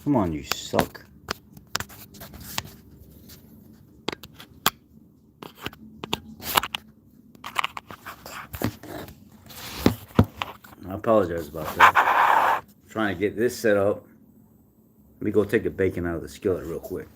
Come on, you suck. I apologize about that. I'm trying to get this set up. Let me go take the bacon out of the skillet real quick.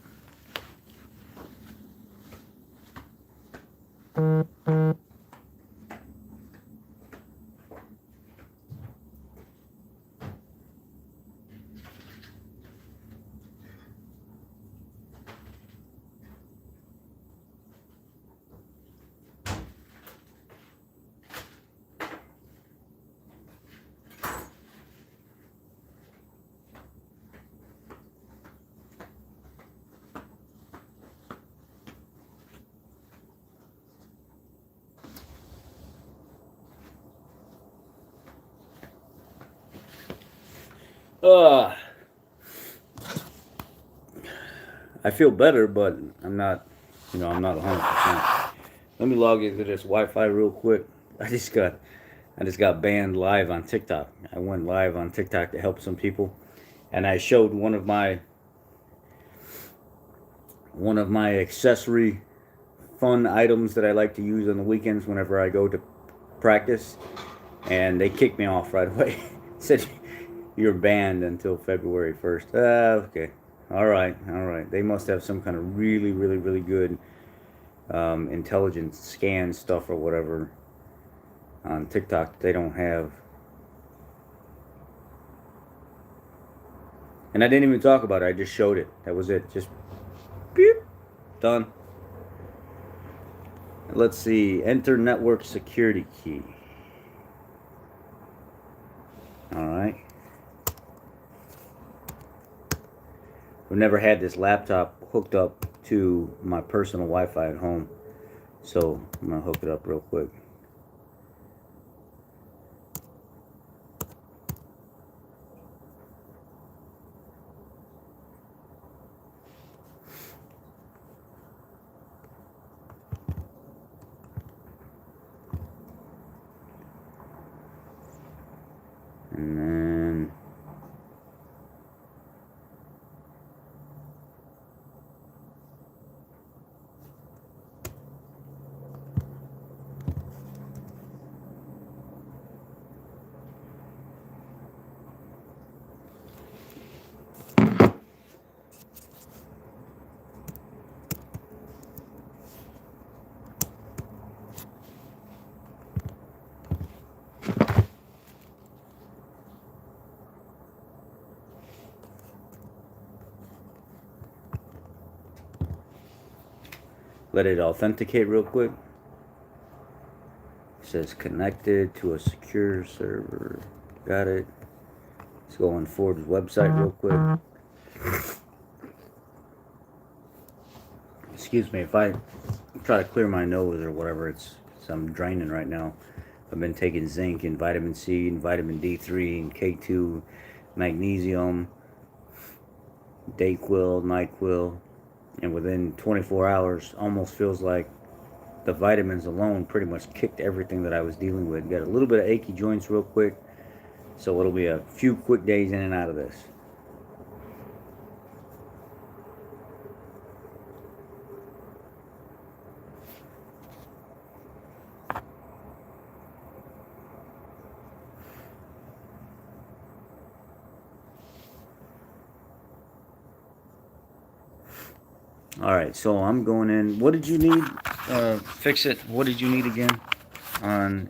I feel better, but I'm not, I'm not 100%. Let me log into this Wi-Fi real quick. I just got banned live on TikTok. I went live on TikTok to help some people, and I showed one of my accessory fun items that I like to use on the weekends whenever I go to practice, and they kicked me off right away. Said you're banned until February 1st. Okay. All right. They must have some kind of really, really, really good intelligence scan stuff or whatever on TikTok that they don't have. And I didn't even talk about it. I just showed it. That was it. Just beep. Done. Let's see. Enter network security key. All right. I've never had this laptop hooked up to my personal Wi-Fi at home, so I'm gonna hook it up real quick. And then let it authenticate real quick. It says connected to a secure server. Got it. Let's go on Ford's website real quick. Excuse me if I try to clear my nose or whatever. I'm draining right now. I've been taking zinc and vitamin C and vitamin D3 and K2, magnesium, Dayquil, NyQuil, and within 24 hours, almost feels like the vitamins alone pretty much kicked everything that I was dealing with. Got a little bit of achy joints real quick, so it'll be a few quick days in and out of this. Alright, so I'm going in. What did you need? Fix it. What did you need again?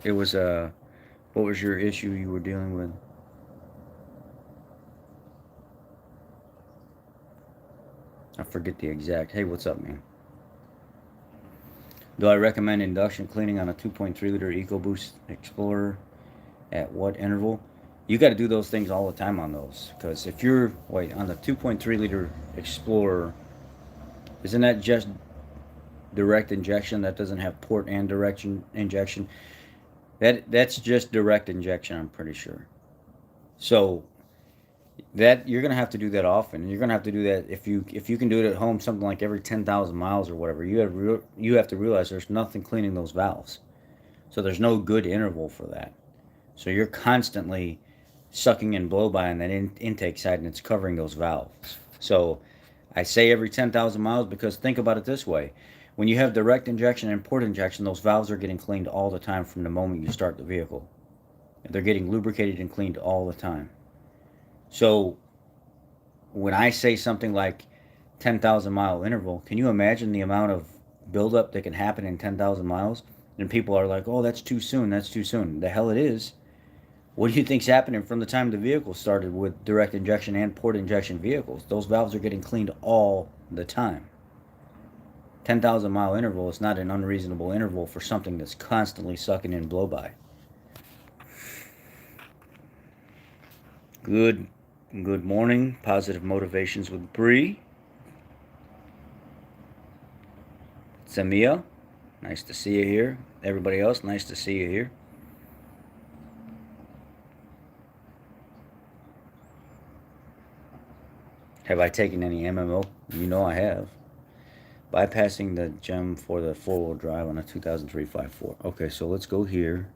It was what was your issue you were dealing with? I forget the exact. Hey, what's up, man? Do I recommend induction cleaning on a 2.3 liter Ecoboost Explorer? At what interval? You got to do those things all the time on those, because if you're on the 2.3 liter Explorer, isn't that just direct injection? That doesn't have port and direct injection. That's just direct injection, I'm pretty sure. So that you're gonna have to do that often. You're gonna have to do that if you can do it at home, something like every 10,000 miles or whatever. You have to realize there's nothing cleaning those valves, so there's no good interval for that. So you're constantly sucking in blow by on that intake side, and it's covering those valves. So I say every 10,000 miles because think about it this way. When you have direct injection and port injection, those valves are getting cleaned all the time from the moment you start the vehicle. They're getting lubricated and cleaned all the time. So when I say something like 10,000 mile interval, can you imagine the amount of buildup that can happen in 10,000 miles? And people are like, oh, that's too soon. That's too soon. The hell it is. What do you think's happening from the time the vehicle started with direct injection and port injection vehicles? Those valves are getting cleaned all the time. 10,000 mile interval is not an unreasonable interval for something that's constantly sucking in blow by. Good morning. Positive Motivations with Bree. Samia, nice to see you here. Everybody else, nice to see you here. Have I taken any MMO? You know I have. Bypassing the gem for the four-wheel drive on a 2003 5.4. Okay, so let's go here.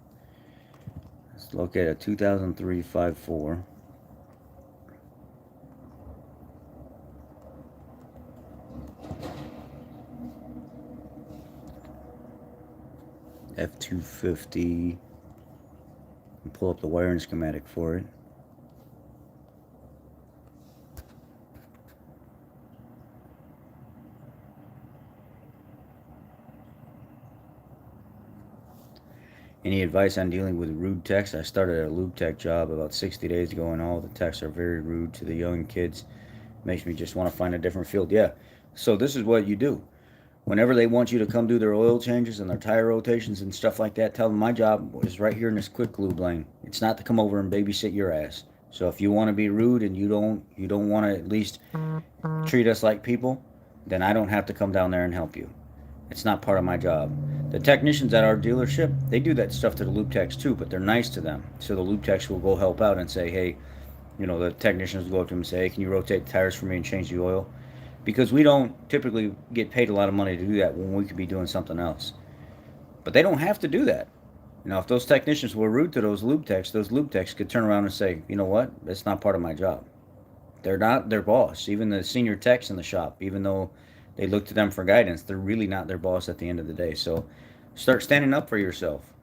Let's look at a 2003 5.4. F250. And pull up the wiring schematic for it. Any advice on dealing with rude techs? I started a lube tech job about 60 days ago, and all the techs are very rude to the young kids. Makes me just want to find a different field. Yeah. So this is what you do. Whenever they want you to come do their oil changes and their tire rotations and stuff like that, tell them my job is right here in this quick lube lane. It's not to come over and babysit your ass. So if you want to be rude and you don't want to at least treat us like people, then I don't have to come down there and help you. It's not part of my job. The technicians at our dealership, they do that stuff to the lube techs too, but they're nice to them. So the lube techs will go help out and say, hey, the technicians will go up to them and say, hey, can you rotate the tires for me and change the oil? Because we don't typically get paid a lot of money to do that when we could be doing something else. But they don't have to do that. If those technicians were rude to those lube techs could turn around and say, you know what, that's not part of my job. They're not their boss. Even the senior techs in the shop, even though they look to them for guidance, they're really not their boss at the end of the day. So start standing up for yourself.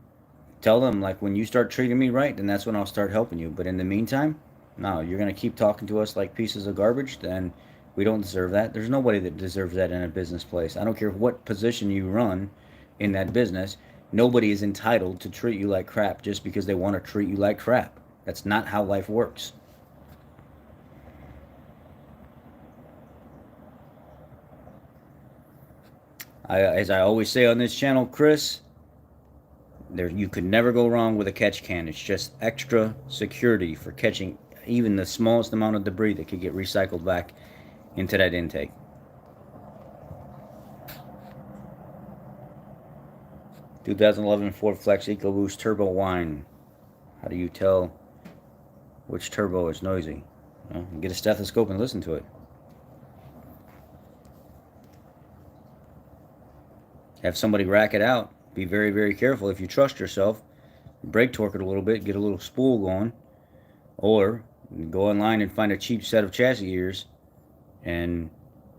Tell them, like, when you start treating me right, then that's when I'll start helping you. But in the meantime, no, you're going to keep talking to us like pieces of garbage, then we don't deserve that. There's nobody that deserves that in a business place. I don't care what position you run in that business. Nobody is entitled to treat you like crap just because they want to treat you like crap. That's not how life works. As I always say on this channel, Chris, you could never go wrong with a catch can. It's just extra security for catching even the smallest amount of debris that could get recycled back into that intake. (2011) Ford Flex Ecoboost turbo whine. How do you tell which turbo is noisy? Get a stethoscope and listen to it. Have somebody rack it out. Be very, very careful. If you trust yourself, brake torque it a little bit, get a little spool going, or go online and find a cheap set of chassis ears and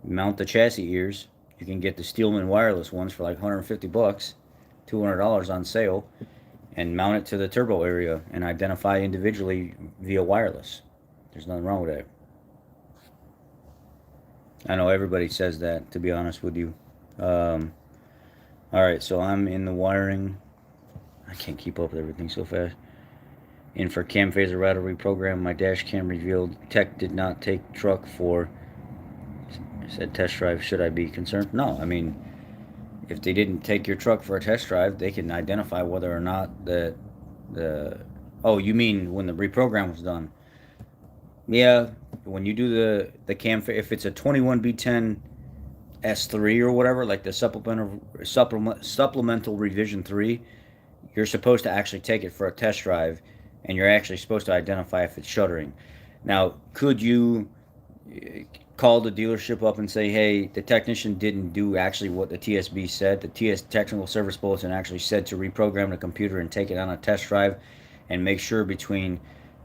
mount the chassis ears. You can get the Steelman wireless ones for like $150, $200 on sale, and mount it to the turbo area and identify individually via wireless. There's nothing wrong with that. I know everybody says that, to be honest with you. Alright, so I'm in the wiring. I can't keep up with everything so fast. In for cam phaser router reprogram, my dash cam revealed tech did not take truck for said test drive. Should I be concerned? No, I mean, if they didn't take your truck for a test drive, they can identify whether or not oh, you mean when the reprogram was done? Yeah, when you do the cam, if it's a 21B10 S3 or whatever, like the supplemental revision 3, you're supposed to actually take it for a test drive, and you're actually supposed to identify if it's shuttering. Now, could you call the dealership up and say, hey, the technician didn't do actually what the TSB said? The technical service bulletin actually said to reprogram the computer and take it on a test drive and make sure between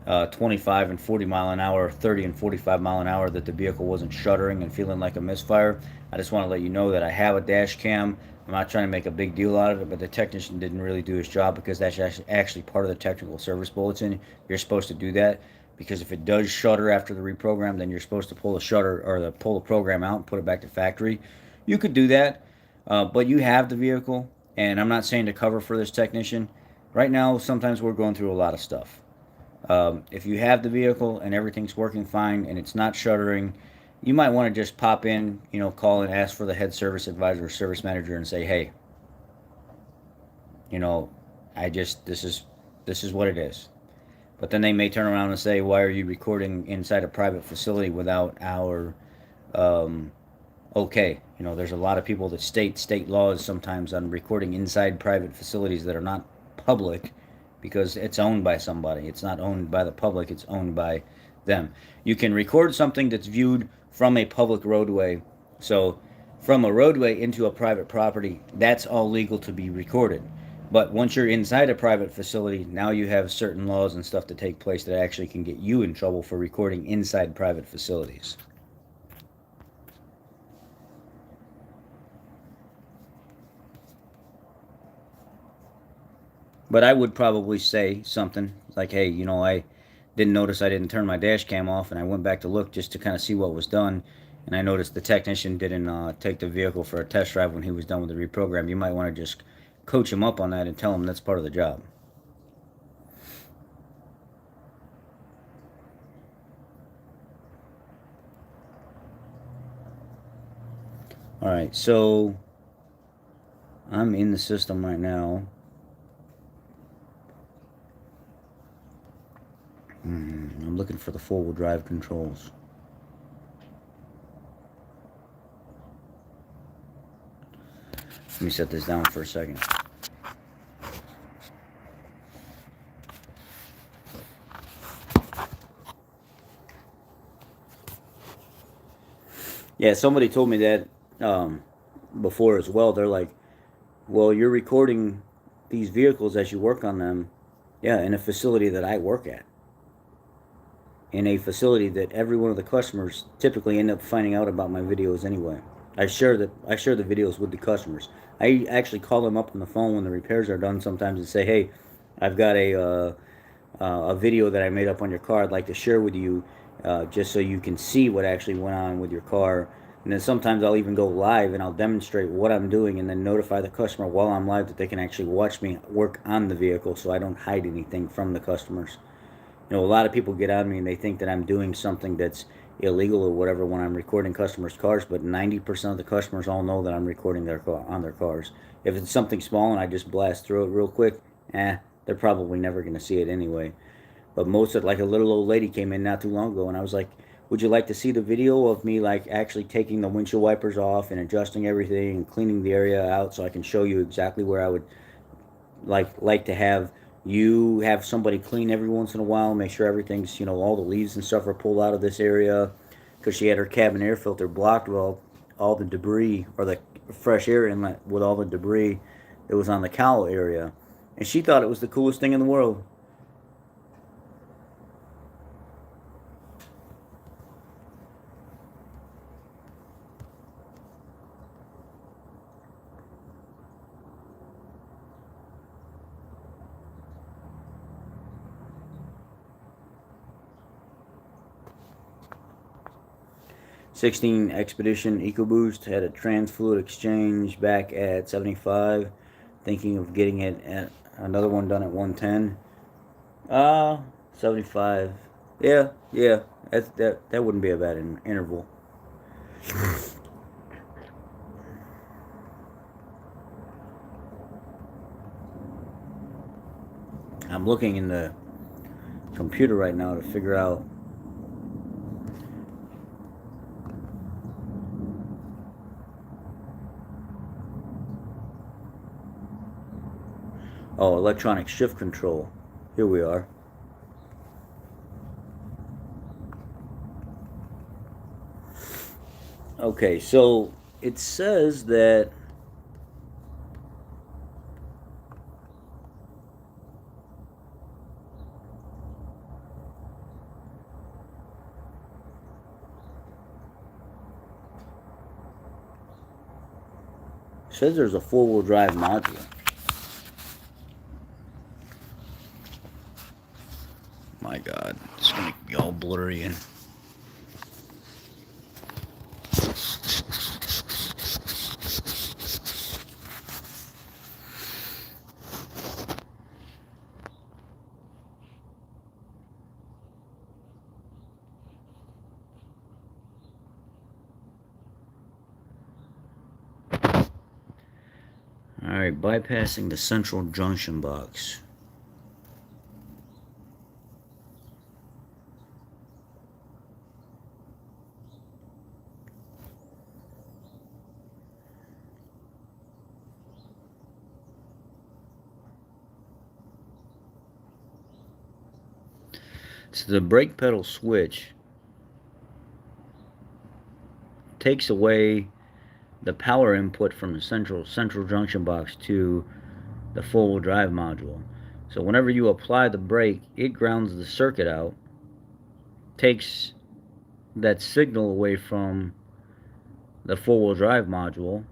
25 and 40 mile an hour, 30 and 45 mile an hour, that the vehicle wasn't shuddering and feeling like a misfire. I just want to let you know that I have a dash cam. I'm not trying to make a big deal out of it, but the technician didn't really do his job, because that's actually part of the technical service bulletin. You're supposed to do that, because if it does shutter after the reprogram, then you're supposed to pull the shutter, or pull the program out and put it back to factory. You could do that, but you have the vehicle, and I'm not saying to cover for this technician. Right now, sometimes we're going through a lot of stuff. If you have the vehicle and everything's working fine and it's not shuttering, you might want to just pop in, call and ask for the head service advisor or service manager and say, hey, you know, this is what it is. But then they may turn around and say, why are you recording inside a private facility without our okay? There's a lot of people that state laws sometimes on recording inside private facilities that are not public, because it's owned by somebody. It's not owned by the public, it's owned by them. You can record something that's viewed from a public roadway. So from a roadway into a private property, that's all legal to be recorded. But once you're inside a private facility, now you have certain laws and stuff to take place that actually can get you in trouble for recording inside private facilities. But I would probably say something like, hey, I didn't notice I didn't turn my dash cam off, and I went back to look just to kind of see what was done. And I noticed the technician didn't take the vehicle for a test drive when he was done with the reprogram. You might want to just coach him up on that and tell him that's part of the job. All right, so I'm in the system right now. I'm looking for the four-wheel drive controls. Let me set this down for a second. Yeah, somebody told me that before as well. They're like, well, you're recording these vehicles as you work on them. Yeah, in a facility that I work at. In a facility that every one of the customers typically end up finding out about my videos anyway. I share the videos with the customers. I actually call them up on the phone when the repairs are done sometimes and say, hey, I've got a video that I made up on your car I'd like to share with you, just so you can see what actually went on with your car. And then sometimes I'll even go live and I'll demonstrate what I'm doing, and then notify the customer while I'm live that they can actually watch me work on the vehicle, so I don't hide anything from the customers. A lot of people get on me and they think that I'm doing something that's illegal or whatever when I'm recording customers' cars, but 90% of the customers all know that I'm recording their car on their cars. If it's something small and I just blast through it real quick, they're probably never going to see it anyway. But most of, like, a little old lady came in not too long ago, and I was like, would you like to see the video of me, like, actually taking the windshield wipers off and adjusting everything and cleaning the area out, so I can show you exactly where I would like to have you have somebody clean every once in a while, make sure everything's, all the leaves and stuff are pulled out of this area, because she had her cabin air filter blocked with all the debris, or the fresh air inlet with all the debris that was on the cowl area. And she thought it was the coolest thing in the world. '16 Expedition Ecoboost had a trans fluid exchange back at 75. Thinking of getting it at another one done at 110. 75. Yeah. That wouldn't be a bad interval. I'm looking in the computer right now to figure out. Oh, electronic shift control. Here we are. Okay, so it says that says there's a four-wheel drive module. My God, it's gonna be all blurry and. Alright, bypassing the central junction box. So the brake pedal switch takes away the power input from the central junction box to the four-wheel drive module. So whenever you apply the brake, it grounds the circuit out, takes that signal away from the four-wheel drive module,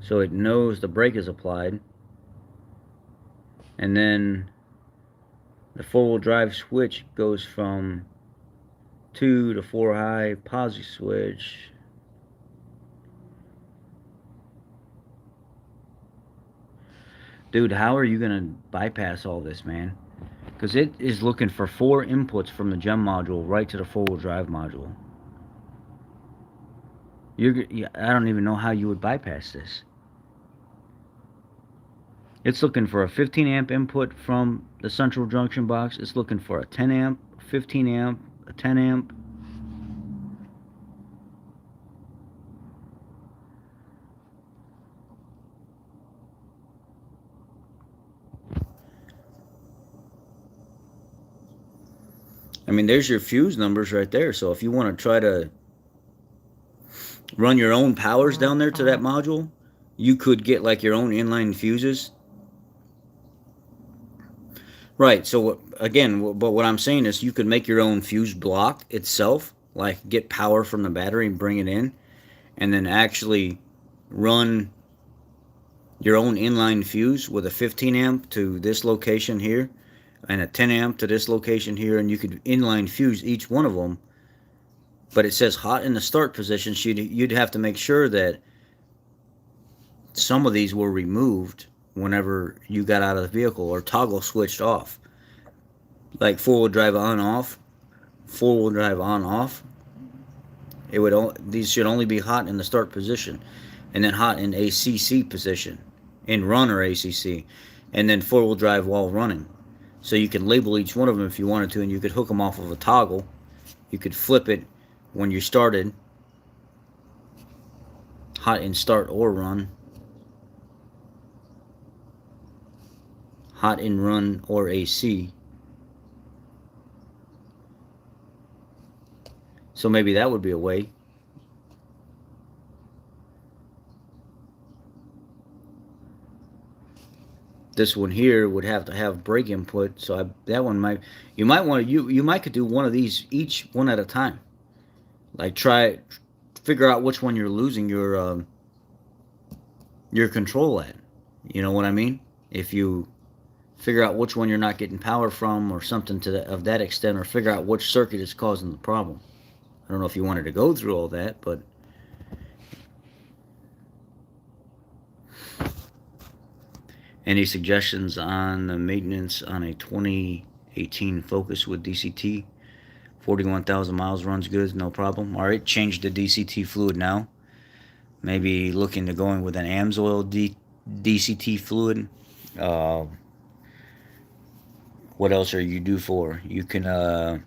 so it knows the brake is applied, and then the four-wheel drive switch goes from 2 to 4 high, positive switch. Dude, how are you going to bypass all this, man? Because it is looking for 4 inputs from the gem module right to the four-wheel drive module. I don't even know how you would bypass this. It's looking for a 15 amp input from the central junction box. It's looking for a 10 amp, 15 amp, a 10 amp. I mean, there's your fuse numbers right there. So if you want to try to run your own powers down there to that module, you could get like your own inline fuses. Right, so again, but what I'm saying is you could make your own fuse block itself, like get power from the battery and bring it in, and then actually run your own inline fuse with a 15 amp to this location here, and a 10 amp to this location here, and you could inline fuse each one of them. But it says hot in the start position, so you'd have to make sure that some of these were removed whenever you got out of the vehicle, or toggle switched off, like four-wheel drive on off, four-wheel drive on off. These should only be hot in the start position, and then hot in ACC position, in run or ACC, and then four-wheel drive while running. So you can label each one of them if you wanted to, and you could hook them off of a toggle. You could flip it when you started, hot in start or run, hot in run or AC. So maybe that would be a way. This one here would have to have brake input, so that one might, you might could do one of these each one at a time. Like figure out which one you're losing your control at. You know what I mean? If you figure out which one you're not getting power from, or something of that extent, or figure out which circuit is causing the problem. I don't know if you wanted to go through all that, but any suggestions on the maintenance on a 2018 Focus with DCT? 41,000 miles, runs good, no problem. Alright, change the DCT fluid now. Maybe looking to going with an AMSOIL DCT fluid. What else are you due for? You can,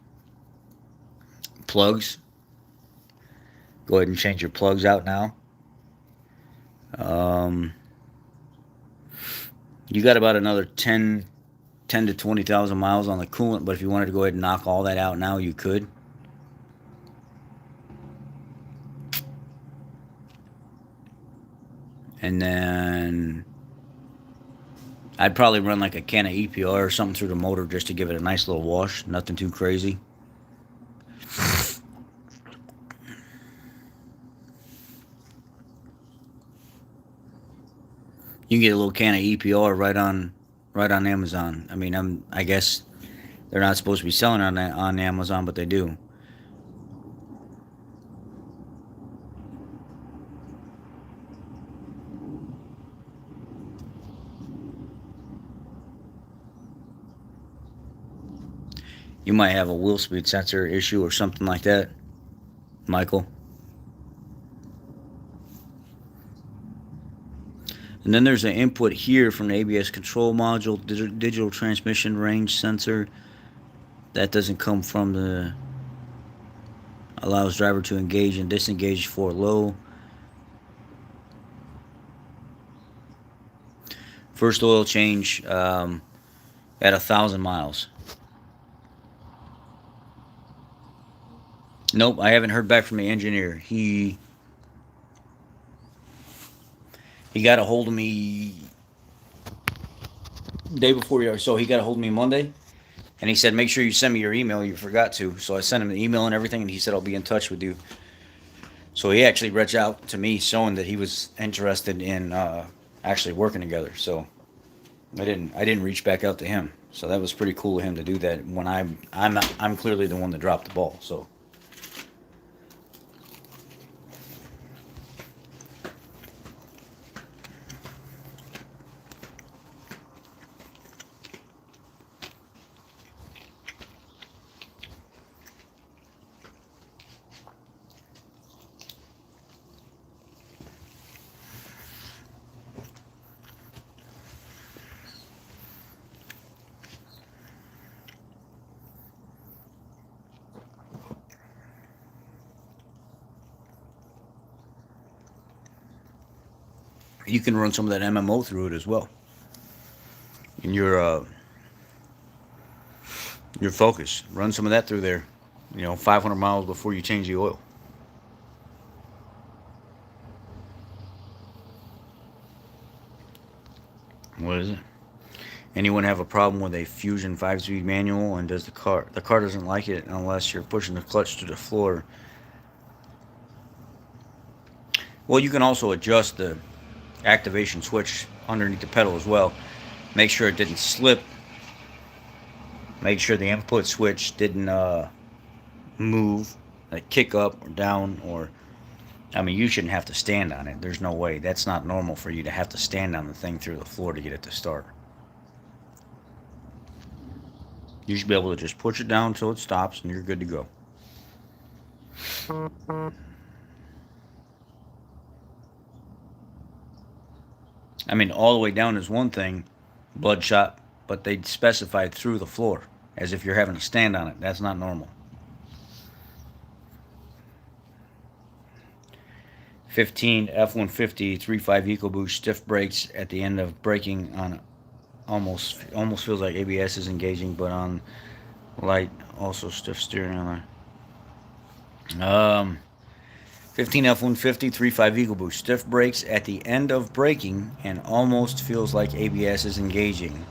plugs. Go ahead and change your plugs out now. You got about another 10 to 20,000 miles on the coolant, but if you wanted to go ahead and knock all that out now, you could. And then I'd probably run like a can of EPR or something through the motor just to give it a nice little wash. Nothing too crazy. You can get a little can of EPR right on Amazon. I mean, I guess they're not supposed to be selling on Amazon, but they do. You might have a wheel speed sensor issue or something like that, Michael. And then there's an input here from the ABS control module, digital transmission range sensor. That doesn't come from the allows driver to engage and disengage for low. First oil change at 1,000 miles. Nope, I haven't heard back from the engineer. He got a hold of me day before, so he got a hold of me Monday, and he said, make sure you send me your email. You forgot to. So I sent him the email and everything, and he said, I'll be in touch with you. So he actually reached out to me showing that he was interested in actually working together. So I didn't reach back out to him. So that was pretty cool of him to do that when I'm clearly the one that dropped the ball. So you can run some of that MMO through it as well. In your Focus, run some of that through there. 500 miles before you change the oil. What is it? Anyone have a problem with a Fusion 5-speed manual, and does the car doesn't like it unless you're pushing the clutch to the floor? Well, you can also adjust the activation switch underneath the pedal as well. Make sure it didn't slip. Make sure the input switch didn't move, like kick up or down, or I mean, you shouldn't have to stand on it. There's no way. That's not normal for you to have to stand on the thing through the floor to get it to start. You should be able to just push it down until it stops and you're good to go. I mean, all the way down is one thing, bloodshot, but they specify through the floor as if you're having to stand on it. That's not normal. 15 F-150 3.5 Ecoboost stiff brakes at the end of braking on almost feels like ABS is engaging, but on light also stiff steering on there. 15 F-150 3.5 Ecoboost stiff brakes at the end of braking and almost feels like ABS is engaging,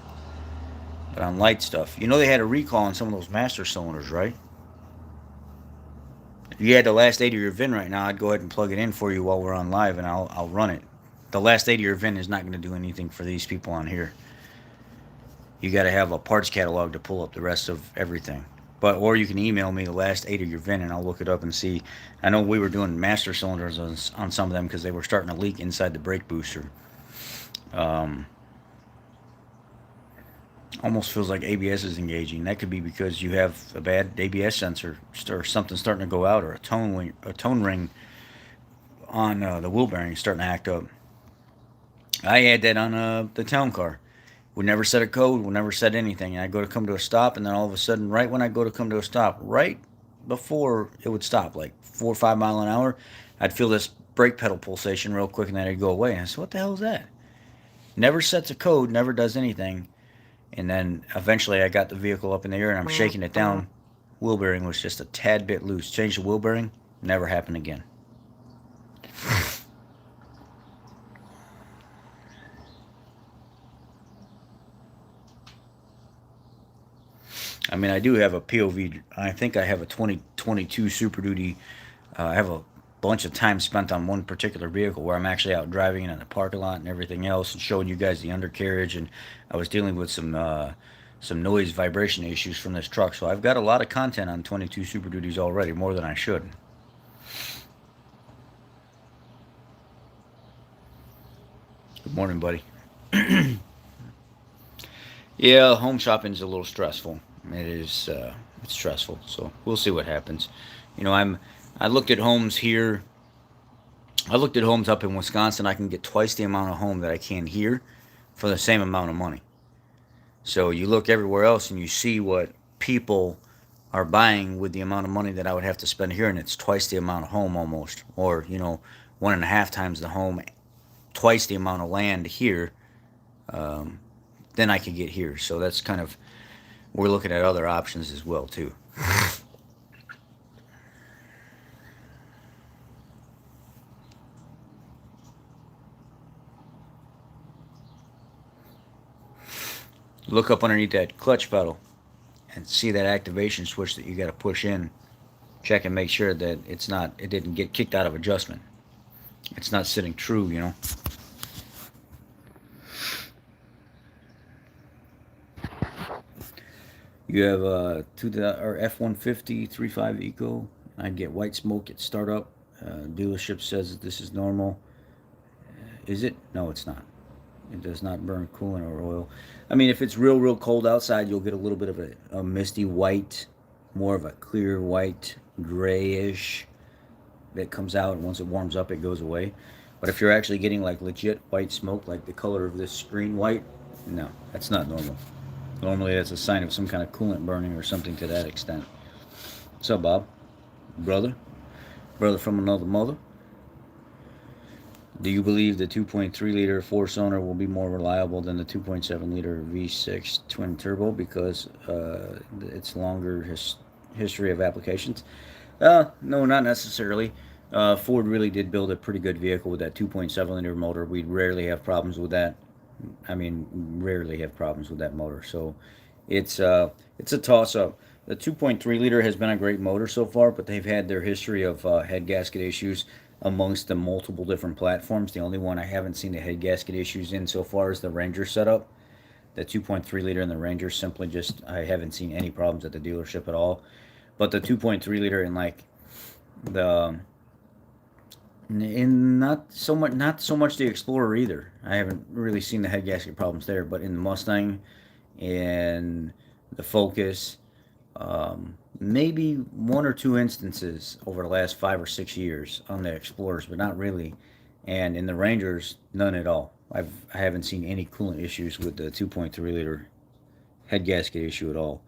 but on light stuff. They had a recall on some of those master cylinders, right? If you had the last 8 of your VIN right now, I'd go ahead and plug it in for you while we're on live, and I'll run it. The last 8 of your VIN is not going to do anything for these people on here. You got to have a parts catalog to pull up the rest of everything. Or you can email me the last 8 of your VIN, and I'll look it up and see. I know we were doing master cylinders on some of them because they were starting to leak inside the brake booster. Almost feels like ABS is engaging. That could be because you have a bad ABS sensor or something starting to go out, or a tone ring on the wheel bearing starting to act up. I had that on the town car. Would never set a code, would never set anything. And I'd go to come to a stop, and then all of a sudden, right when I go to come to a stop, right before it would stop, like 4 or 5 mile an hour, I'd feel this brake pedal pulsation real quick, and then it'd go away. And I said, what the hell is that? Never sets a code, never does anything. And then eventually I got the vehicle up in the air, and I'm shaking it down. Wheel bearing was just a tad bit loose. Changed the wheel bearing, never happened again. I mean, I do have a POV. I think I have a 2022 Super Duty. I have a bunch of time spent on one particular vehicle where I'm actually out driving it in the parking lot and everything else, and showing you guys the undercarriage, and I was dealing with some noise vibration issues from this truck. So I've got a lot of content on 22 Super Duties already, more than I should. Good morning, buddy. Yeah, home shopping is a little stressful. It is. It's stressful. So we'll see what happens. You know, I looked at homes here. I looked at homes up in Wisconsin. I can get twice the amount of home that I can here for the same amount of money. So you look everywhere else and you see what people are buying with the amount of money that I would have to spend here, and it's twice the amount of home almost, or 1.5 times the home, twice the amount of land here. Um, than I could get here. So that's kind of, we're looking at other options as well too. Look up underneath that clutch pedal and see that activation switch that you got to push in. Check and make sure that it didn't get kicked out of adjustment. It's not sitting true. You have F-150 3.5 Eco. I get white smoke at startup. Dealership says that this is normal. Is it? No, it's not. It does not burn coolant or oil. I mean, if it's real cold outside, you'll get a little bit of a misty white, more of a clear white, grayish that comes out, and once it warms up, it goes away. But if you're actually getting like legit white smoke, like the color of this screen white, no, that's not normal. Normally, that's a sign of some kind of coolant burning or something to that extent. What's up, Bob? Brother? Brother from another mother? Do you believe the 2.3 liter four-cylinder will be more reliable than the 2.7 liter V6 twin turbo because it's longer history of applications? No, not necessarily. Ford really did build a pretty good vehicle with that 2.7 liter motor. We rarely have problems with that. I mean, rarely have problems with that motor. So it's a toss-up. The 2.3 liter has been a great motor so far, but they've had their history of head gasket issues amongst the multiple different platforms. The only one I haven't seen the head gasket issues in so far is the Ranger setup. The 2.3 liter and the Ranger simply just, I haven't seen any problems at the dealership at all. But the 2.3 liter and like the not so much the Explorer either. I haven't really seen the head gasket problems there, but in the Mustang and the Focus, maybe one or two instances over the last 5 or 6 years on the Explorers, but not really. And in the Rangers, none at all. I haven't seen any coolant issues with the 2.3 liter head gasket issue at all.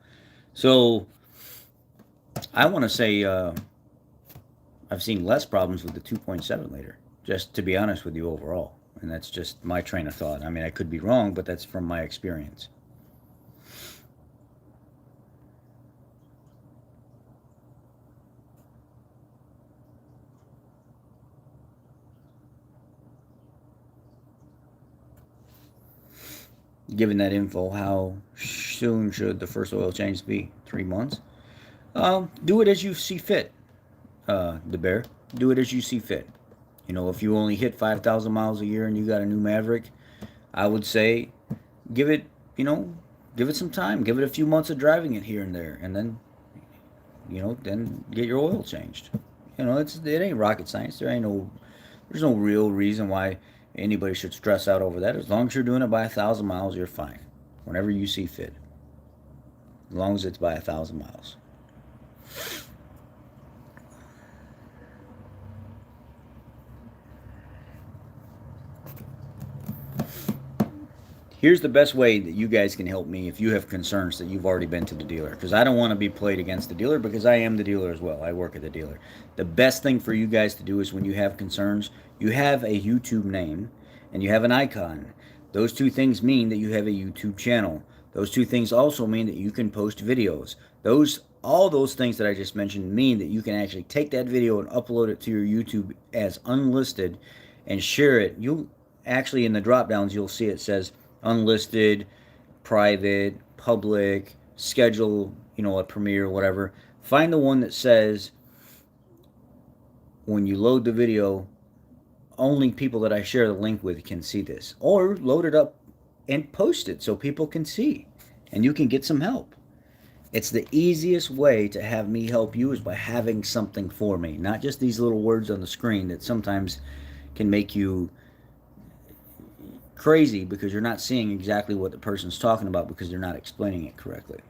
So I want to say I've seen less problems with the 2.7 liter, just to be honest with you overall. And that's just my train of thought. I mean, I could be wrong, but that's from my experience. Given that info, how soon should the first oil change be? 3 months? Do it as you see fit, the bear. Do it as you see fit. If you only hit 5,000 miles a year and you got a new Maverick, I would say give it, give it some time. Give it a few months of driving it here and there, and then, then get your oil changed. It ain't rocket science. There's no real reason why anybody should stress out over that. As long as you're doing it by 1,000 miles, you're fine. Whenever you see fit. As long as it's by 1,000 miles. Here's the best way that you guys can help me if you have concerns that you've already been to the dealer. Because I don't want to be played against the dealer, because I am the dealer as well. I work at the dealer. The best thing for you guys to do is when you have concerns, you have a YouTube name and you have an icon. Those two things mean that you have a YouTube channel. Those two things also mean that you can post videos. All those things that I just mentioned mean that you can actually take that video and upload it to your YouTube as unlisted and share it. You actually, in the drop downs, you'll see it says unlisted, private, public, schedule, a premiere, whatever. Find the one that says when you load the video, only people that I share the link with can see this. Or load it up and post it so people can see and you can get some help. It's the easiest way to have me help you is by having something for me, not just these little words on the screen that sometimes can make you crazy because you're not seeing exactly what the person's talking about because they're not explaining it correctly.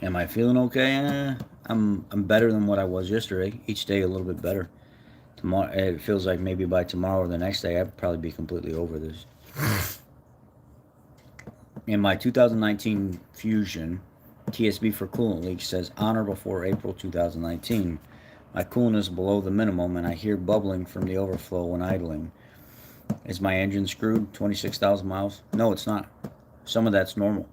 Am I feeling okay? I'm better than what I was yesterday. Each day a little bit better. Tomorrow it feels like maybe by tomorrow or the next day I'd probably be completely over this. In my 2019 Fusion, TSB for coolant leak says on or before April 2019. My coolant is below the minimum and I hear bubbling from the overflow when idling. Is my engine screwed? 26,000 miles? No, it's not. Some of that's normal.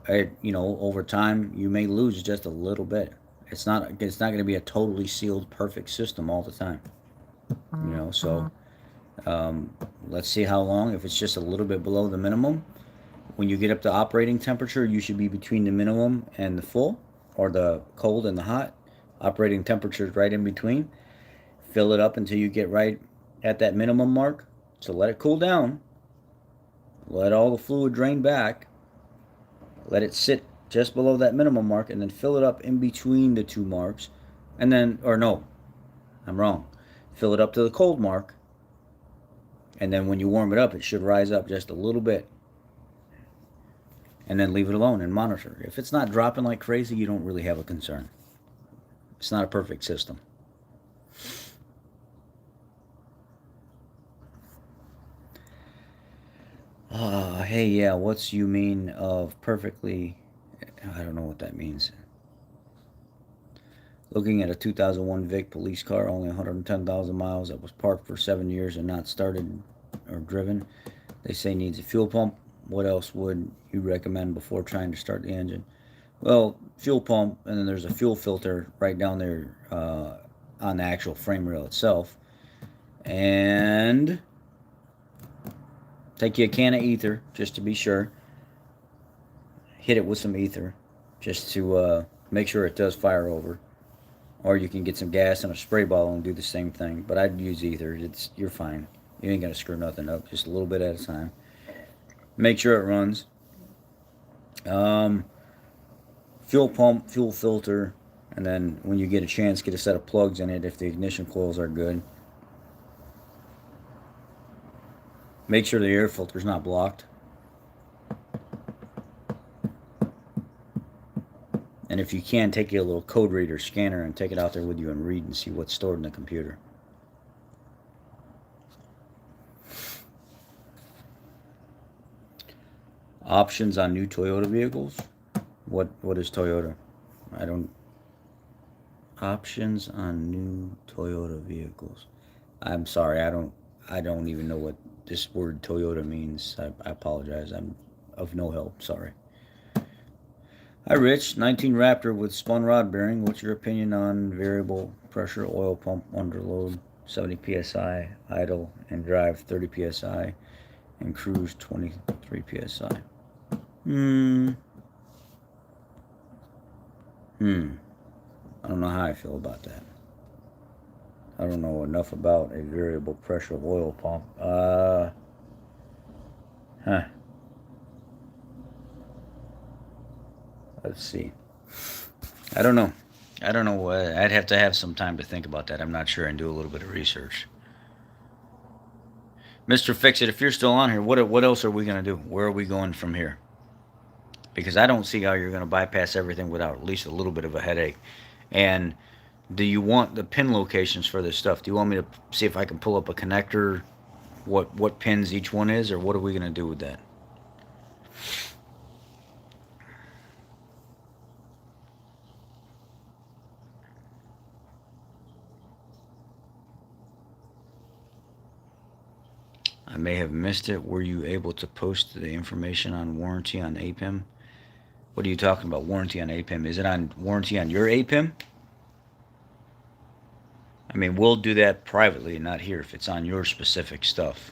Over time you may lose just a little bit. It's not going to be a totally sealed perfect system all the time. So let's see how long. If it's just a little bit below the minimum, when you get up to operating temperature, you should be between the minimum and the full, or the cold and the hot. Operating temperature is right in between. Fill it up until you get right at that minimum mark. So let it cool down. Let all the fluid drain back. Let it sit just below that minimum mark, and then fill it up in between the two marks. And then, or no, I'm wrong. Fill it up to the cold mark. And then when you warm it up, it should rise up just a little bit. And then leave it alone and monitor. If it's not dropping like crazy, you don't really have a concern. It's not a perfect system. Hey, yeah, what's you mean of perfectly? I don't know what that means. Looking at a 2001 Vic police car, only 110,000 miles, that was parked for 7 years and not started or driven. They say needs a fuel pump. What else would you recommend before trying to start the engine? Well, fuel pump, and then there's a fuel filter right down there on the actual frame rail itself. And take you a can of ether just to be sure. Hit it with some ether just to make sure it does fire over. Or you can get some gas and a spray bottle and do the same thing. But I'd use ether. You're fine. You ain't gonna screw nothing up. Just a little bit at a time. Make sure it runs. Fuel pump, fuel filter, and then when you get a chance, get a set of plugs in it if the ignition coils are good. Make sure the air filter is not blocked. And if you can, take a little code reader scanner and take it out there with you and read and see what's stored in the computer. Options on new Toyota vehicles. What is Toyota? Options on new Toyota vehicles. I'm sorry, I don't even know what this word Toyota means. I apologize. I'm of no help. Sorry. Hi, Rich. 19 Raptor with spun rod bearing. What's your opinion on variable pressure oil pump under load, 70 psi, idle and drive 30 psi, and cruise 23 psi? I don't know how I feel about that. I don't know enough about a variable pressure oil pump. Let's see. I don't know. I'd have to have some time to think about that. I'm not sure, and do a little bit of research. Mr. Fix-It, if you're still on here, what else are we going to do? Where are we going from here? Because I don't see how you're going to bypass everything without at least a little bit of a headache. And do you want the pin locations for this stuff? Do you want me to see if I can pull up a connector, what pins each one is, or what are we going to do with that? I may have missed it. Were you able to post the information on warranty on APIM? What are you talking about, warranty on APIM? Is it on warranty on your APIM? I mean, we'll do that privately, not here if it's on your specific stuff.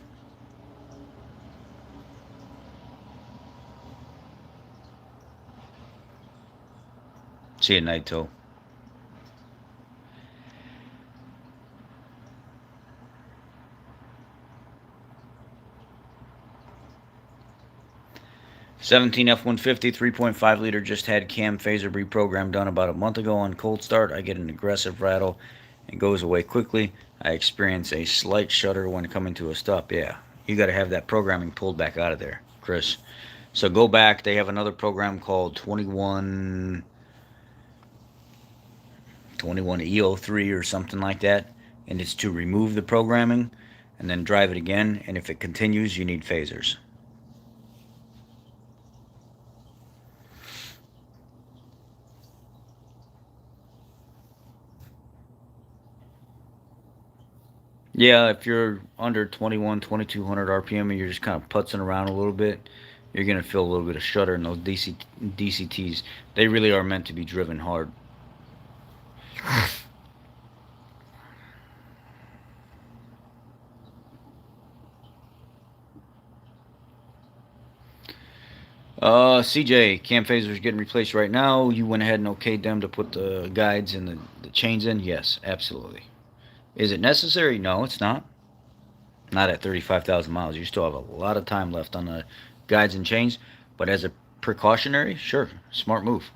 See you, Naito. '17 F-150 3.5 liter just had cam phaser reprogram done about a month ago. On cold start, I get an aggressive rattle and goes away quickly. I experience a slight shudder when coming to a stop. Yeah, you got to have that programming pulled back out of there, Chris. So go back. They have another program called 21 EO3 or something like that, and it's to remove the programming and then drive it again. And if it continues, you need phasers. Yeah, if you're under 2200 RPM and you're just kind of putzing around a little bit, you're going to feel a little bit of shudder in those DCTs. They really are meant to be driven hard. CJ, cam phasers getting replaced right now. You went ahead and okayed them to put the guides and the chains in? Yes, absolutely. Is it necessary? No, it's not. Not at 35,000 miles. You still have a lot of time left on the guides and chains. But as a precautionary, sure, smart move.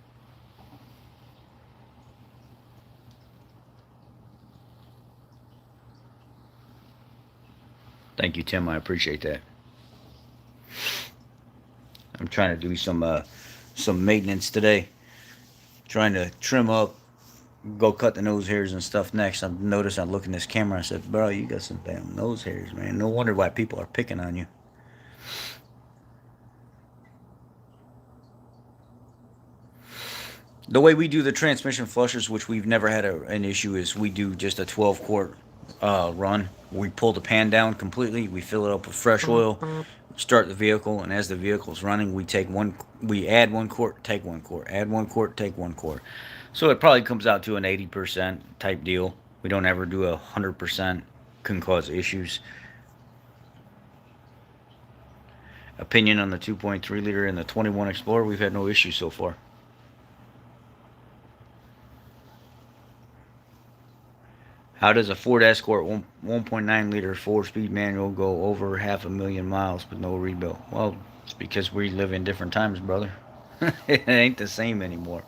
Thank you, Tim. I appreciate that. I'm trying to do some maintenance today. Trying to trim up, go cut the nose hairs and stuff next. I've noticed I look in this camera. I said, "Bro, you got some damn nose hairs, man. No wonder why people are picking on you." The way we do the transmission flushers, which we've never had an issue, is we do just a 12 quart run. We pull the pan down completely. We fill it up with fresh oil. Start the vehicle, and as the vehicle's running, we add 1 quart, take 1 quart, add 1 quart, take 1 quart. So it probably comes out to an 80% type deal. We don't ever do 100%. Can cause issues. Opinion on the 2.3 liter and the 21 Explorer? We've had no issues so far. How does a Ford Escort 1.9 liter 4-speed manual go over 500,000 miles with no rebuild? Well, it's because we live in different times, brother. It ain't the same anymore.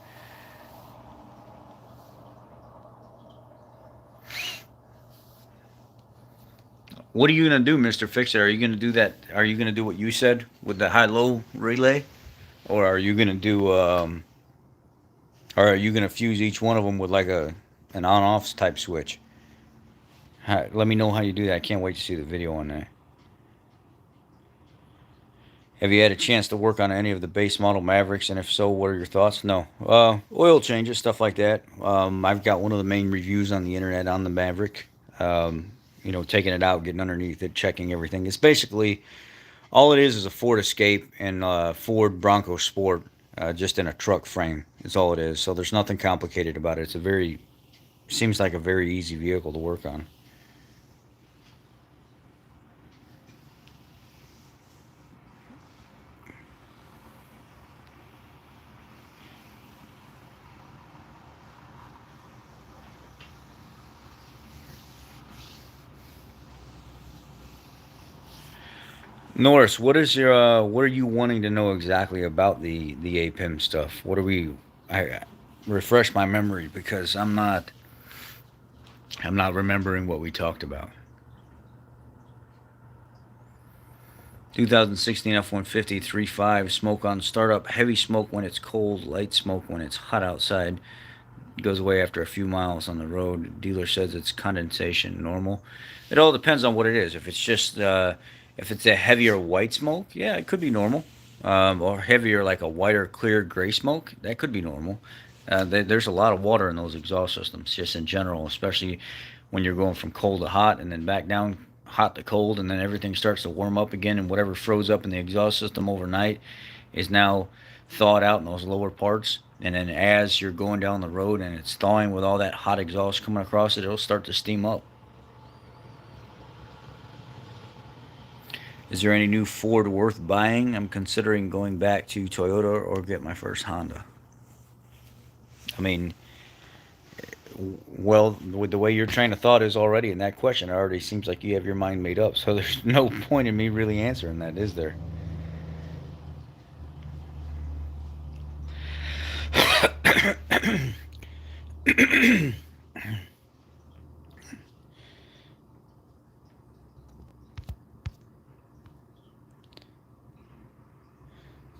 What are you gonna do, Mister Fixer? Are you gonna do that? Are you gonna do what you said with the high-low relay, or are you gonna do? Or are you gonna fuse each one of them with like an on-off type switch? Let me know how you do that. I can't wait to see the video on that. Have you had a chance to work on any of the base model Mavericks, and if so, what are your thoughts? No. Oil changes, stuff like that. I've got one of the main reviews on the internet on the Maverick. Taking it out, getting underneath it, checking everything. It's basically all it is a Ford Escape and Ford Bronco Sport, just in a truck frame. It's all it is. So there's nothing complicated about it. Seems like a very easy vehicle to work on. Norris, what are you wanting to know exactly about the APIM stuff? What are we? I refresh my memory because I'm not remembering what we talked about. 2016 F-150 3.5 smoke on startup, heavy smoke when it's cold, light smoke when it's hot outside. Goes away after a few miles on the road. Dealer says it's condensation, normal. It all depends on what it is. If it's just if it's a heavier white smoke, yeah, it could be normal. Or heavier, like a whiter, clear gray smoke, that could be normal. There's a lot of water in those exhaust systems, just in general, especially when you're going from cold to hot and then back down hot to cold, and then everything starts to warm up again, and whatever froze up in the exhaust system overnight is now thawed out in those lower parts. And then as you're going down the road and it's thawing with all that hot exhaust coming across it, it'll start to steam up. Is there any new Ford worth buying? I'm considering going back to Toyota or get my first Honda. I mean, well, with the way your train of thought is already in that question, it already seems like you have your mind made up. So there's no point in me really answering that, is there?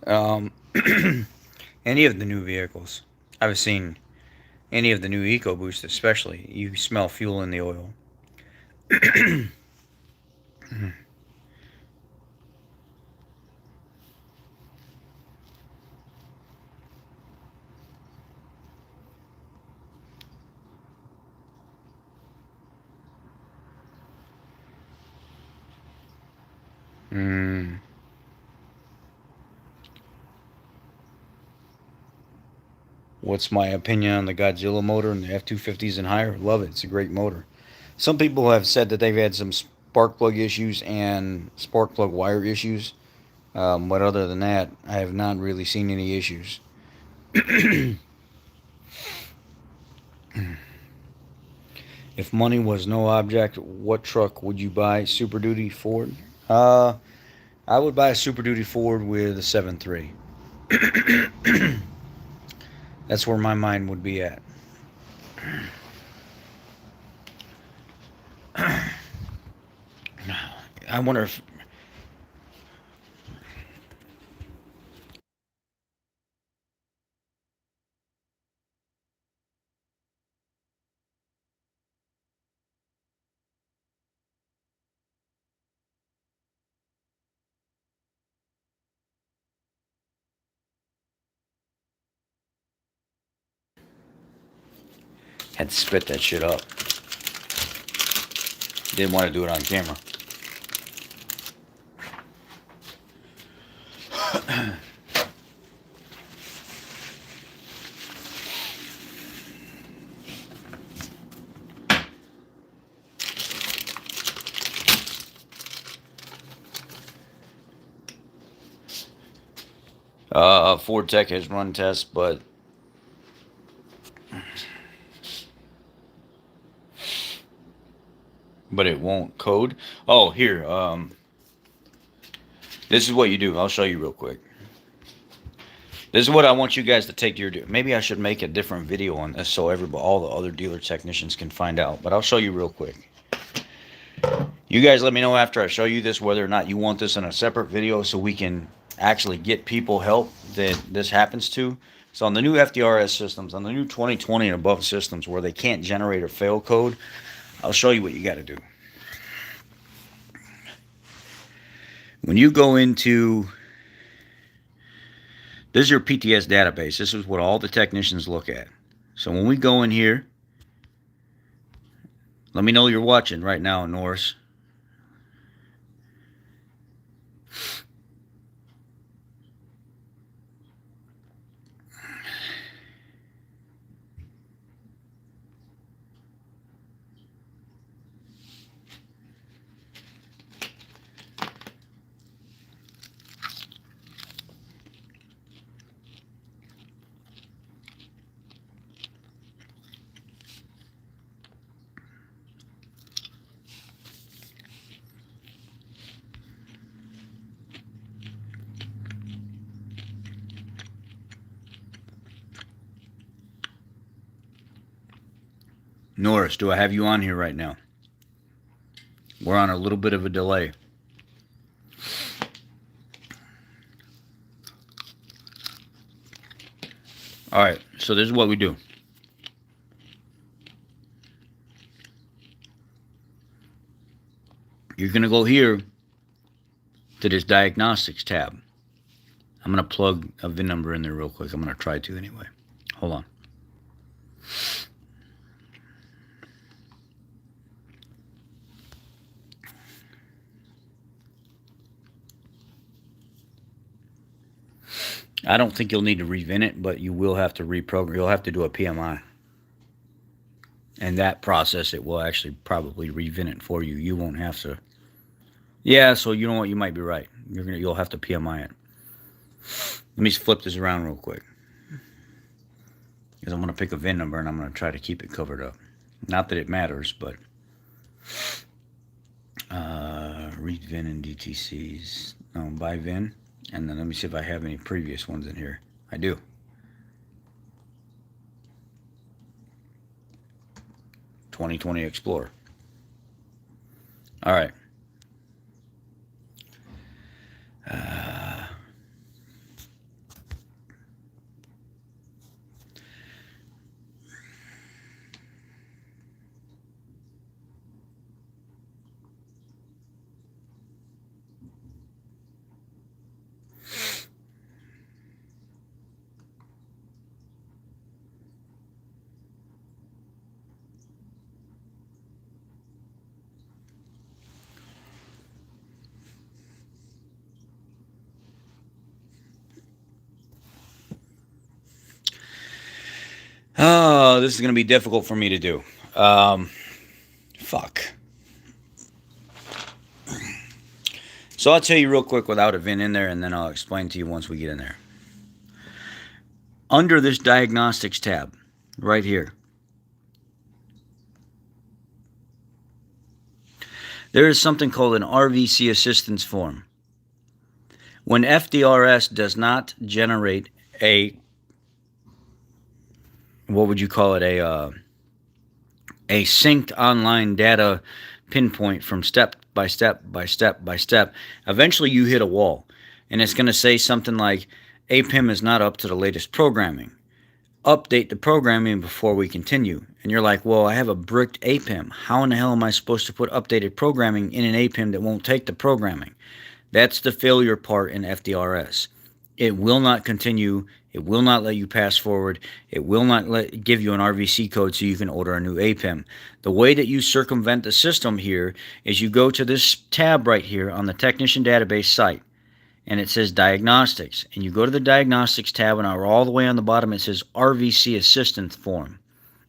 um, any of the new vehicles I've seen, any of the new Ecoboost especially, you smell fuel in the oil. Mm. What's my opinion on the Godzilla motor and the F-250s and higher? Love it. It's a great motor. Some people have said that they've had some spark plug issues and spark plug wire issues. But other than that, I have not really seen any issues. If money was no object, what truck would you buy? Super Duty Ford? Uh, I would buy a Super Duty Ford with a 7.3. That's where my mind would be at. I wonder if I had to spit that shit up. Didn't want to do it on camera. 4 Tech has run tests, but it won't code. Oh, here. This is what you do. I'll show you real quick. This is what I want you guys to take to your. Maybe I should make a different video on this so everybody, all the other dealer technicians can find out. But I'll show you real quick. You guys let me know after I show you this whether or not you want this in a separate video so we can actually get people help that this happens to. So on the new FDRS systems, on the new 2020 and above systems where they can't generate or fail code, I'll show you what you got to do. When you go into, this is your PTS database. This is what all the technicians look at. So when we go in here, let me know you're watching right now, Norris. Norris, do I have you on here right now? We're on a little bit of a delay. All right, so this is what we do. You're going to go here to this diagnostics tab. I'm going to plug a VIN number in there real quick. I'm going to try to anyway. Hold on. I don't think you'll need to revin it, but you will have to reprogram. You'll have to do a PMI. And that process, it will actually probably revin it for you. You won't have to. Yeah, so you know what? You might be right. You'll have to PMI it. Let me flip this around real quick. Because I'm going to pick a VIN number and I'm going to try to keep it covered up. Not that it matters, but read VIN and DTCs. No, buy VIN. And then let me see if I have any previous ones in here. I do. ...2020 Explorer. All right. Oh, this is going to be difficult for me to do. Fuck. So I'll tell you real quick without a VIN in there, and then I'll explain to you once we get in there. Under this diagnostics tab, right here, there is something called an Rvc Assistance Form. When FDRS does not generate a, what would you call it, a synced online data pinpoint from step by step by step by step, eventually you hit a wall. And it's going to say something like, APIM is not up to the latest programming. Update the programming before we continue. And you're like, well, I have a bricked APIM. How in the hell am I supposed to put updated programming in an APIM that won't take the programming? That's the failure part in FDRS. It will not continue. It will not let you pass forward. It will not give you an RVC code so you can order a new APIM. The way that you circumvent the system here is you go to this tab right here on the Technician Database site, and it says Diagnostics. And you go to the Diagnostics tab, and all the way on the bottom it says Rvc Assistance Form.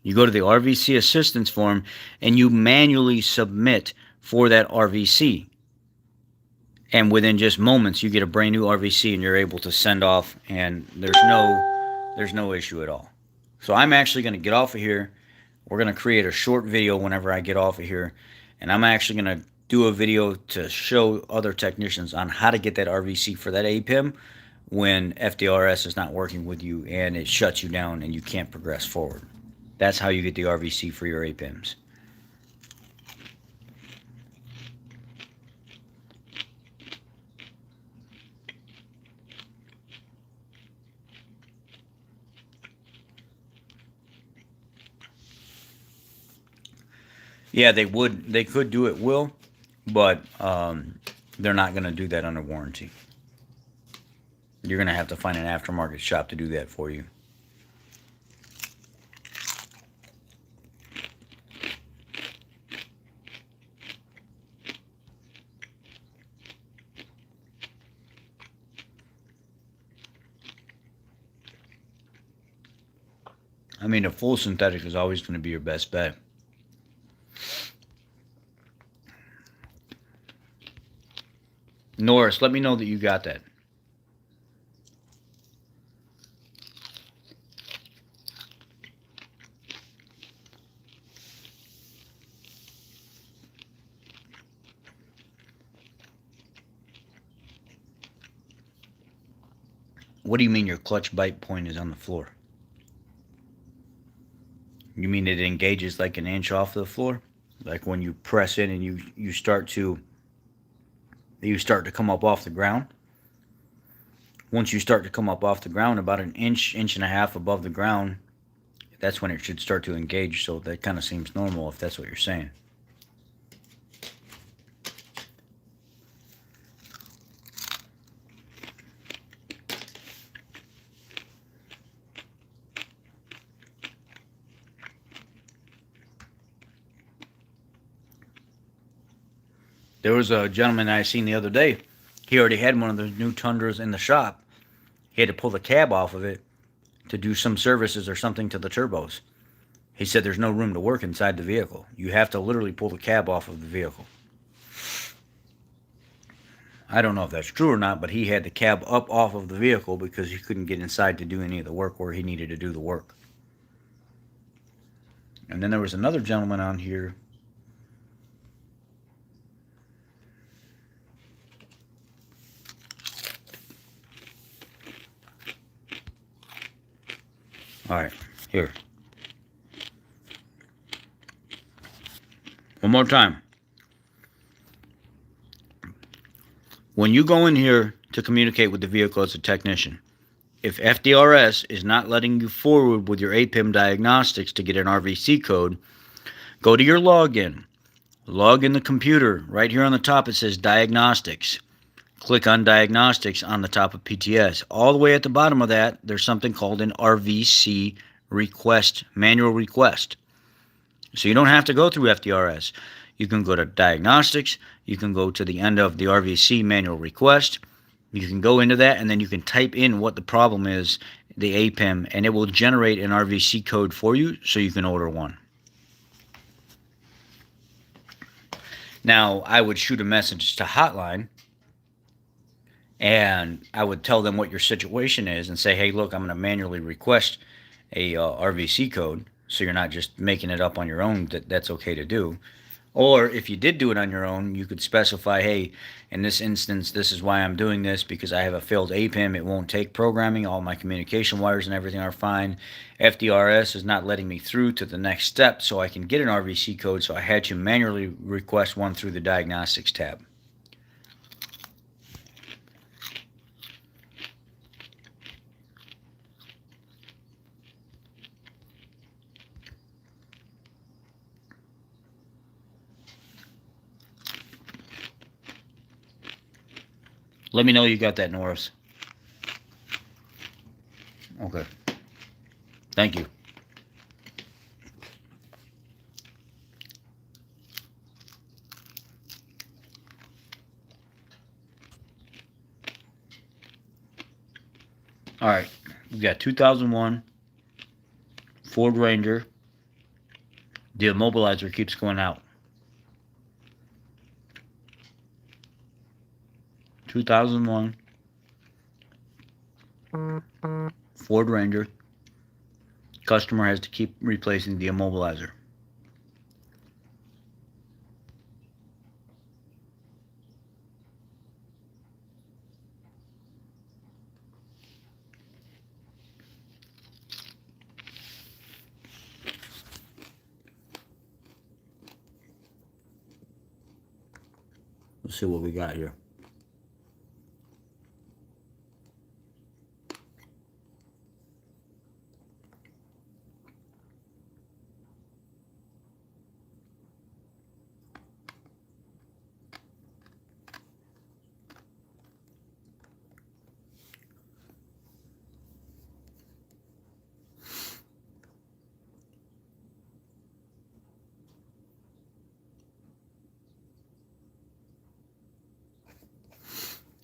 You go to the Rvc Assistance Form, and you manually submit for that RVC. And within just moments, you get a brand new RVC and you're able to send off, and there's no issue at all. So I'm actually going to get off of here. We're going to create a short video whenever I get off of here. And I'm actually going to do a video to show other technicians on how to get that RVC for that APIM when FDRS is not working with you and it shuts you down and you can't progress forward. That's how you get the RVC for your APIMs. Yeah, they could do it, but they're not going to do that under warranty. You're going to have to find an aftermarket shop to do that for you. I mean, a full synthetic is always going to be your best bet. Norris, let me know that you got that. What do you mean your clutch bite point is on the floor? You mean it engages like an inch off the floor? Like when you press in and you start to come up off the ground? Once you start to come up off the ground, about an inch and a half above the ground, that's when it should start to engage. So that kind of seems normal if that's what you're saying. There was a gentleman I seen the other day. He already had one of those new Tundras in the shop, He had to pull the cab off of it to do some services or something to the turbos. He said there's no room to work inside the vehicle. You have to literally pull the cab off of the vehicle. I don't know if that's true or not, but he had the cab up off of the vehicle because he couldn't get inside to do any of the work where he needed to do the work. And then there was another gentleman on here. All right, here. One more time. When you go in here to communicate with the vehicle as a technician, if FDRS is not letting you forward with your APIM diagnostics to get an RVC code, go to your login. Log in the computer. Right here on the top it says Diagnostics. Click on Diagnostics on the top of PTS. All the way at the bottom of that, there's something called an RVC request, manual request. So you don't have to go through FDRS. You can go to Diagnostics. You can go to the end of the RVC manual request. You can go into that, and then you can type in what the problem is, the APIM, and it will generate an RVC code for you so you can order one. Now, I would shoot a message to Hotline, and I would tell them what your situation is and say, hey, look, I'm going to manually request a RVC code, so you're not just making it up on your own. That's okay to do. Or if you did do it on your own, you could specify, hey, in this instance, this is why I'm doing this, because I have a failed APIM. It won't take programming. All my communication wires and everything are fine. FDRS is not letting me through to the next step so I can get an RVC code, so I had to manually request one through the Diagnostics tab. Let me know you got that, Norris. Okay. Thank you. All right. We got 2001 Ford Ranger. The immobilizer keeps going out. 2001 Ford Ranger. Customer has to keep replacing the immobilizer. Let's see what we got here.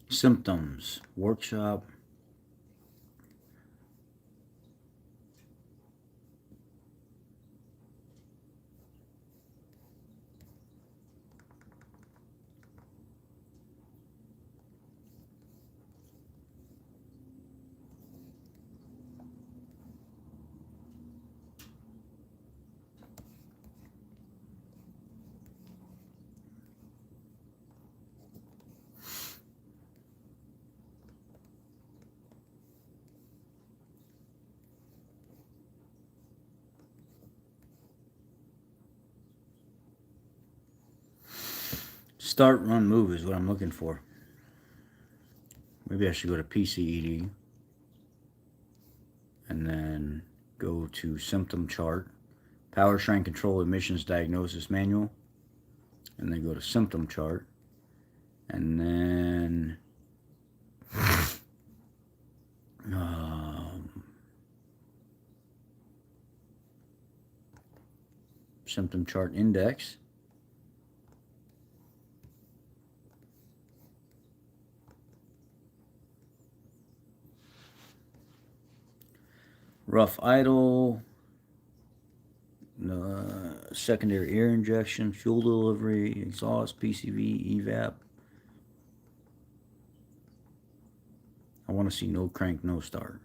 Symptoms, workshop. Start, run, move is what I'm looking for. Maybe I should go to PCED and then go to symptom chart, powertrain control emissions diagnosis manual, and then go to symptom chart, and then symptom chart index. rough idle, secondary air injection, fuel delivery, exhaust, PCV, evap. I want to see no crank, no start.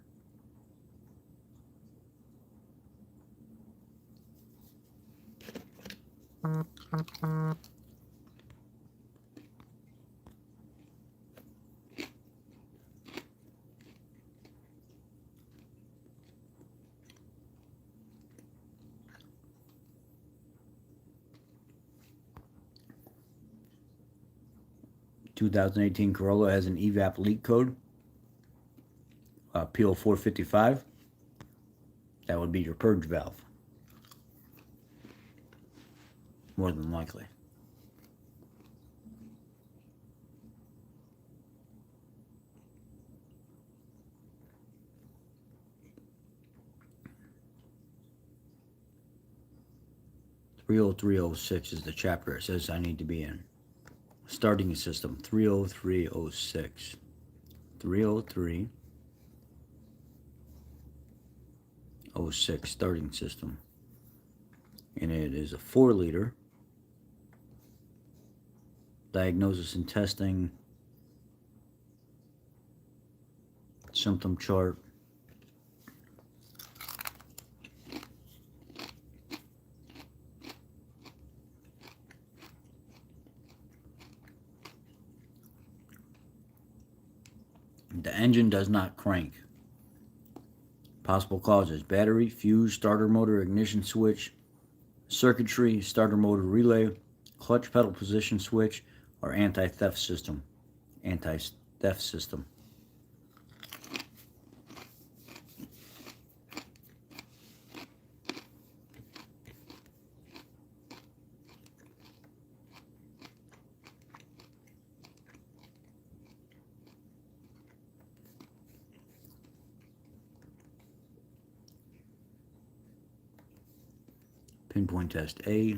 (2018) Corolla has an evap leak code, PO455. That would be your purge valve, more than likely. (30306) is the chapter it says I need to be in. Starting system 30306. 30306 starting system. And it is a 4-liter. Diagnosis and testing. Symptom chart. The engine does not crank. Possible causes: battery, fuse, starter motor, ignition switch, circuitry, starter motor relay, clutch pedal position switch, or anti-theft system. Anti-theft system. Pinpoint test A.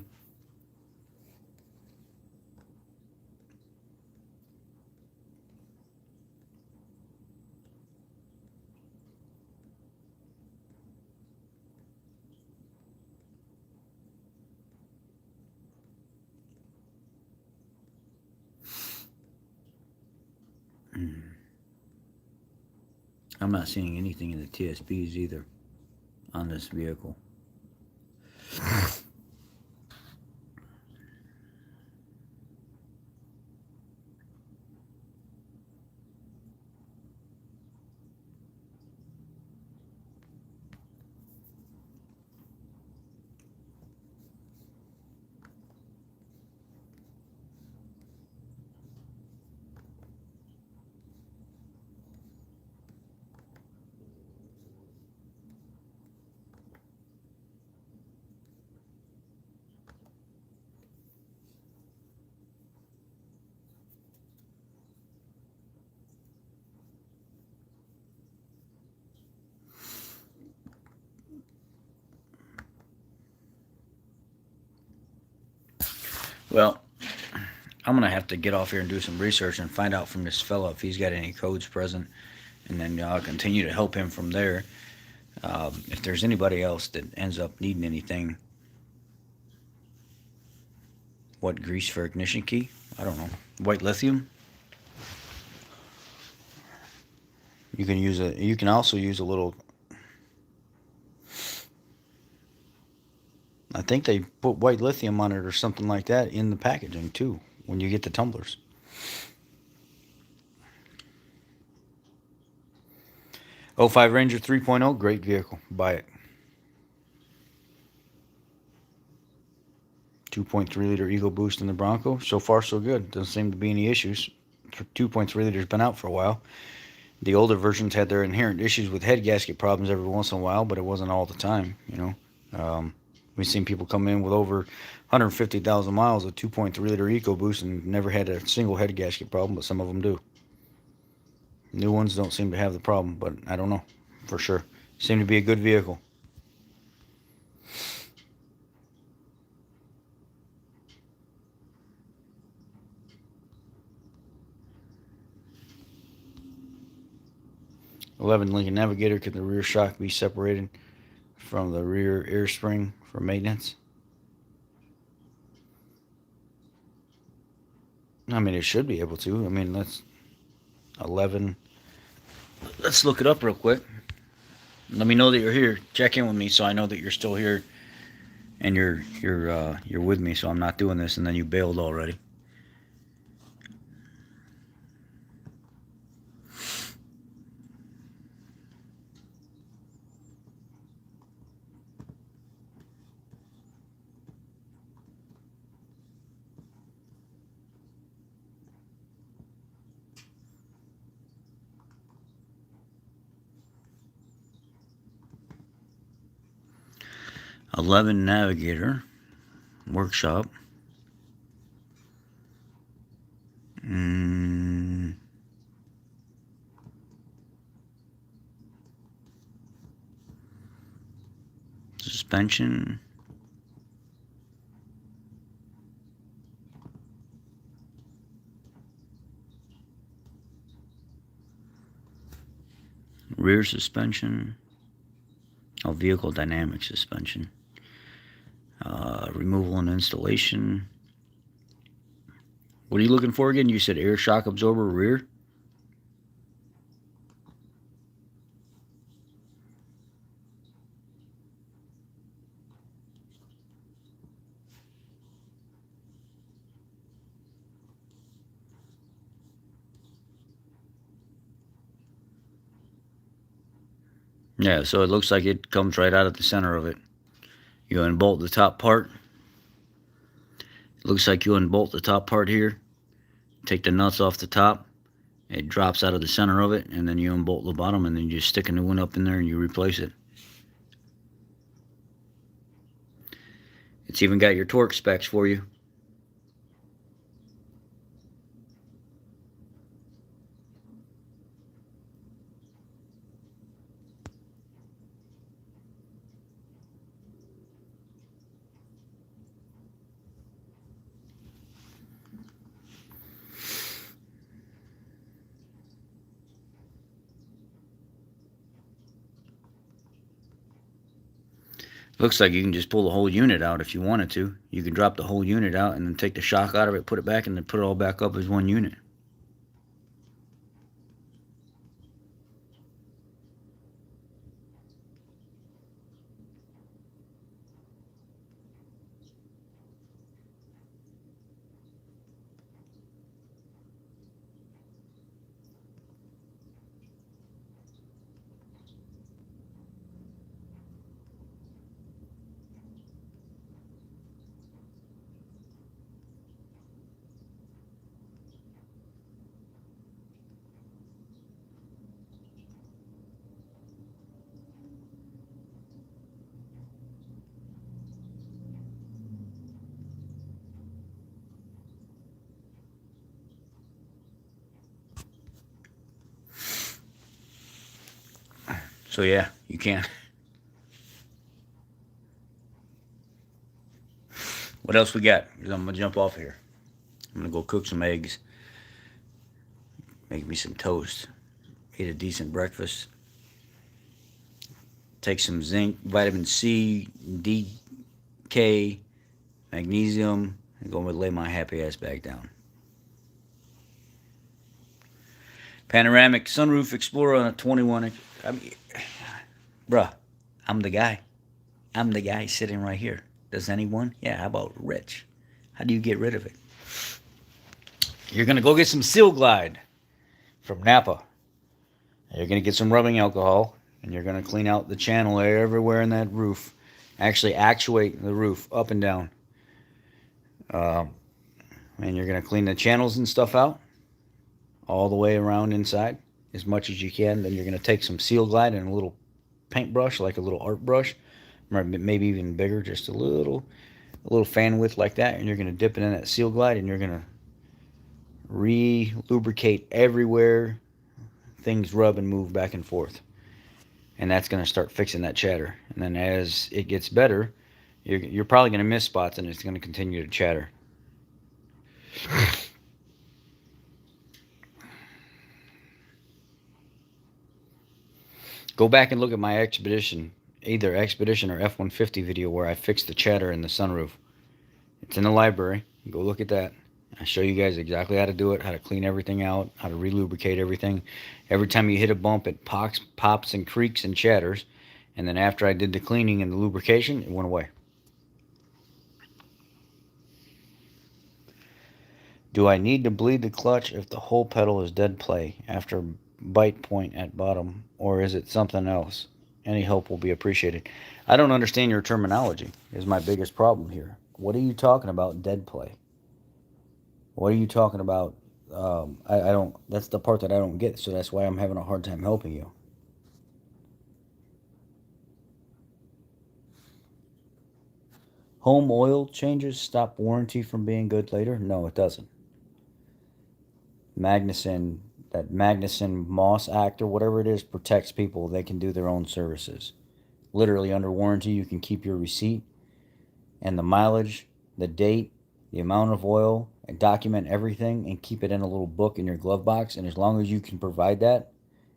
I'm not seeing anything in the TSPs either on this vehicle. Well, I'm going to have to get off here and do some research and find out from this fella if he's got any codes present, and then I'll continue to help him from there. If there's anybody else that ends up needing anything, what grease for ignition key? I don't know. White lithium? You can use a. You can also use a little. I think they put white lithium on it or something like that in the packaging too when you get the tumblers. '05 Ranger 3.0, great vehicle. Buy it. 2.3 liter Ecoboost in the Bronco. So far, so good. Doesn't seem to be any issues. 2.3 liters been out for a while. The older versions had their inherent issues with head gasket problems every once in a while, but it wasn't all the time, you know. We've seen people come in with over 150,000 miles of 2.3 liter Ecoboost and never had a single head gasket problem, but some of them do. New ones don't seem to have the problem, but I don't know for sure. Seem to be a good vehicle. 11 Lincoln Navigator. Can the rear shock be separated from the rear air spring for maintenance? I mean, it should be able to. I mean, that's 11. Let's look it up real quick. Let me know that you're here. Check in with me so I know that you're still here and you're with me, so I'm not doing this and then you bailed already. '11 Navigator workshop. Suspension. Rear suspension. Oh, vehicle dynamic suspension. Removal and installation. What are you looking for again? You said air shock absorber rear? Yeah, so it looks like it comes right out of the center of it. You unbolt the top part. It looks like you unbolt the top part here. Take the nuts off the top. It drops out of the center of it, and then you unbolt the bottom, and then you just stick a new one up in there and you replace it. It's even got your torque specs for you. Looks like you can just pull the whole unit out if you wanted to. You can drop the whole unit out and then take the shock out of it, put it back, and then put it all back up as one unit. So yeah, you can. What else we got? I'm gonna jump off here. I'm gonna go cook some eggs. Make me some toast. Eat a decent breakfast. Take some zinc, vitamin C, D, K, magnesium, and go and lay my happy ass back down. Panoramic sunroof Explorer on a 21. I mean, bruh, I'm the guy. I'm the guy sitting right here. Does anyone? Yeah, how about Rich? How do you get rid of it? You're going to go get some Seal Glide from Napa. You're going to get some rubbing alcohol, and you're going to clean out the channel everywhere in that roof. Actually actuate the roof up and down. And you're going to clean the channels and stuff out all the way around inside as much as you can. Then you're going to take some Seal Glide and a little paintbrush, like a little art brush, maybe even bigger, just a little fan width like that, and you're going to dip it in that Seal Glide, and you're going to re-lubricate everywhere things rub and move back and forth, and that's going to start fixing that chatter. And then as it gets better, you're probably going to miss spots, and it's going to continue to chatter. Go back and look at my Expedition, either Expedition or F-150 video where I fixed the chatter in the sunroof. It's in the library. Go look at that. I show you guys exactly how to do it, how to clean everything out, how to relubricate everything. Every time you hit a bump, it pops and creaks and chatters. And then after I did the cleaning and the lubrication, it went away. Do I need to bleed the clutch if the whole pedal is dead play after bite point at bottom, or is it something else? Any help will be appreciated. I don't understand your terminology is my biggest problem here. What are you talking about, dead play? What are you talking about? I don't, that's the part that I don't get, so that's why I'm having a hard time helping you. Home oil changes stop warranty from being good later? No, it doesn't. Magnuson, that Magnuson Moss Act or whatever it is, protects people. They can do their own services. Literally under warranty, you can keep your receipt and the mileage, the date, the amount of oil, and document everything and keep it in a little book in your glove box. And as long as you can provide that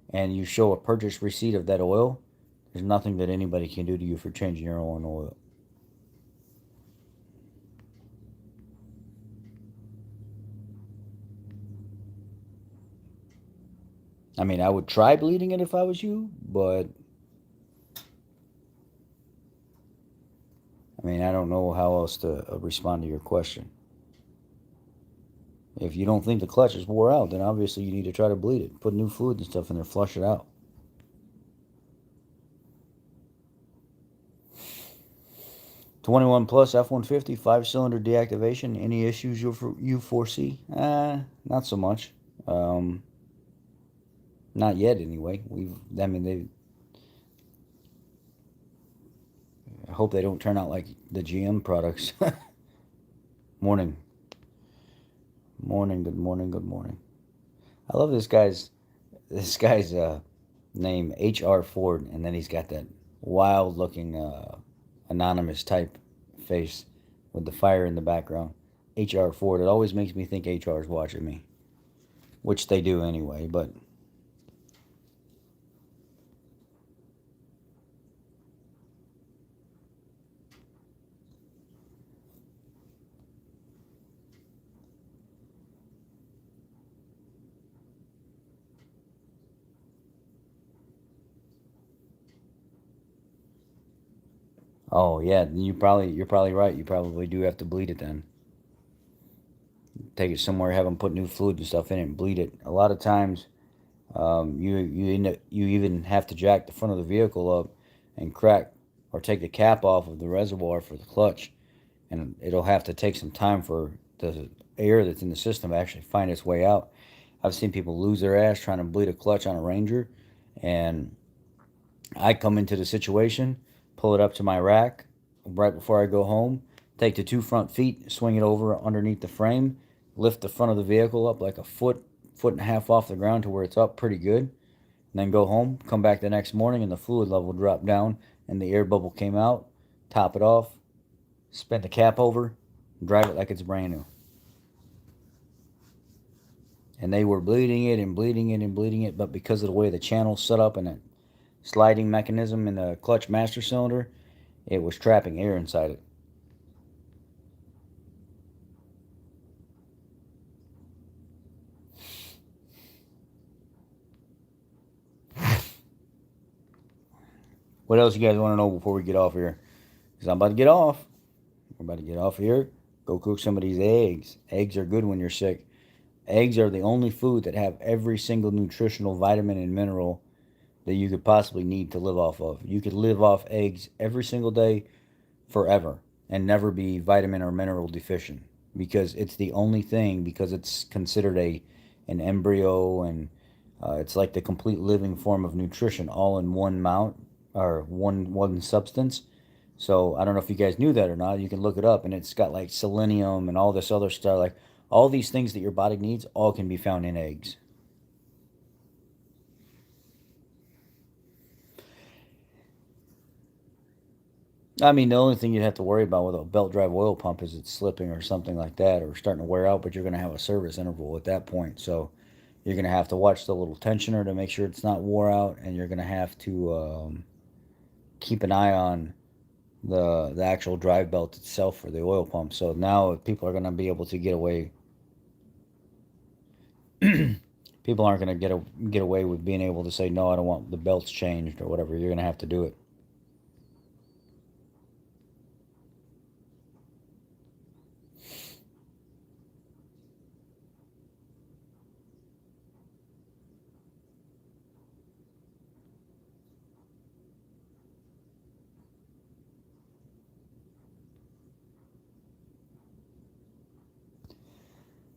and you show a purchase receipt of that oil, there's nothing that anybody can do to you for changing your own oil. I mean, I would try bleeding it if I was you, but I mean, I don't know how else to respond to your question. If you don't think the clutch is wore out, then obviously you need to try to bleed it. Put new fluid and stuff in there, flush it out. '21 plus F-150 5-cylinder deactivation. Any issues you foresee? Not so much. Not yet, anyway. I mean, I hope they don't turn out like the GM products. Morning. Morning, good morning, good morning. I love this guy's name, H.R. Ford, and then he's got that wild looking anonymous type face with the fire in the background. H.R. Ford. It always makes me think H.R. is watching me, which they do anyway, but oh yeah, you're probably right. You probably do have to bleed it then. Take it somewhere, have them put new fluid and stuff in it, and bleed it. A lot of times, you even have to jack the front of the vehicle up and crack or take the cap off of the reservoir for the clutch, and it'll have to take some time for the air that's in the system to actually find its way out. I've seen people lose their ass trying to bleed a clutch on a Ranger, and I come into the situation, pull it up to my rack right before I go home, take the two front feet, swing it over underneath the frame, lift the front of the vehicle up like a foot and a half off the ground to where it's up pretty good, and then go home, come back the next morning, and the fluid level dropped down and the air bubble came out, top it off, spin the cap over, drive it like it's brand new. And they were bleeding it and bleeding it and bleeding it, but because of the way the channel's set up and that sliding mechanism in the clutch master cylinder, it was trapping air inside it. What else you guys want to know before we get off here? Because I'm about to get off. We're about to get off here. Go cook some of these eggs. Eggs are good when you're sick. Eggs are the only food that have every single nutritional vitamin and mineral that you could possibly need to live off of. You could live off eggs every single day forever and never be vitamin or mineral deficient because it's the only thing, because it's considered an embryo, and it's like the complete living form of nutrition all in one mount or one substance. So I don't know if you guys knew that or not. You can look it up, and it's got like selenium and all this other stuff. Like all these things that your body needs, all can be found in eggs. I mean, the only thing you'd have to worry about with a belt drive oil pump is it's slipping or something like that, or starting to wear out. But you're going to have a service interval at that point. So You're going to have to watch the little tensioner to make sure it's not wore out, and you're going to have to keep an eye on the actual drive belt itself for the oil pump. So now people are going to be able to get away. People aren't going to get away with being able to say, no, I don't want the belts changed or whatever. You're going to have to do it.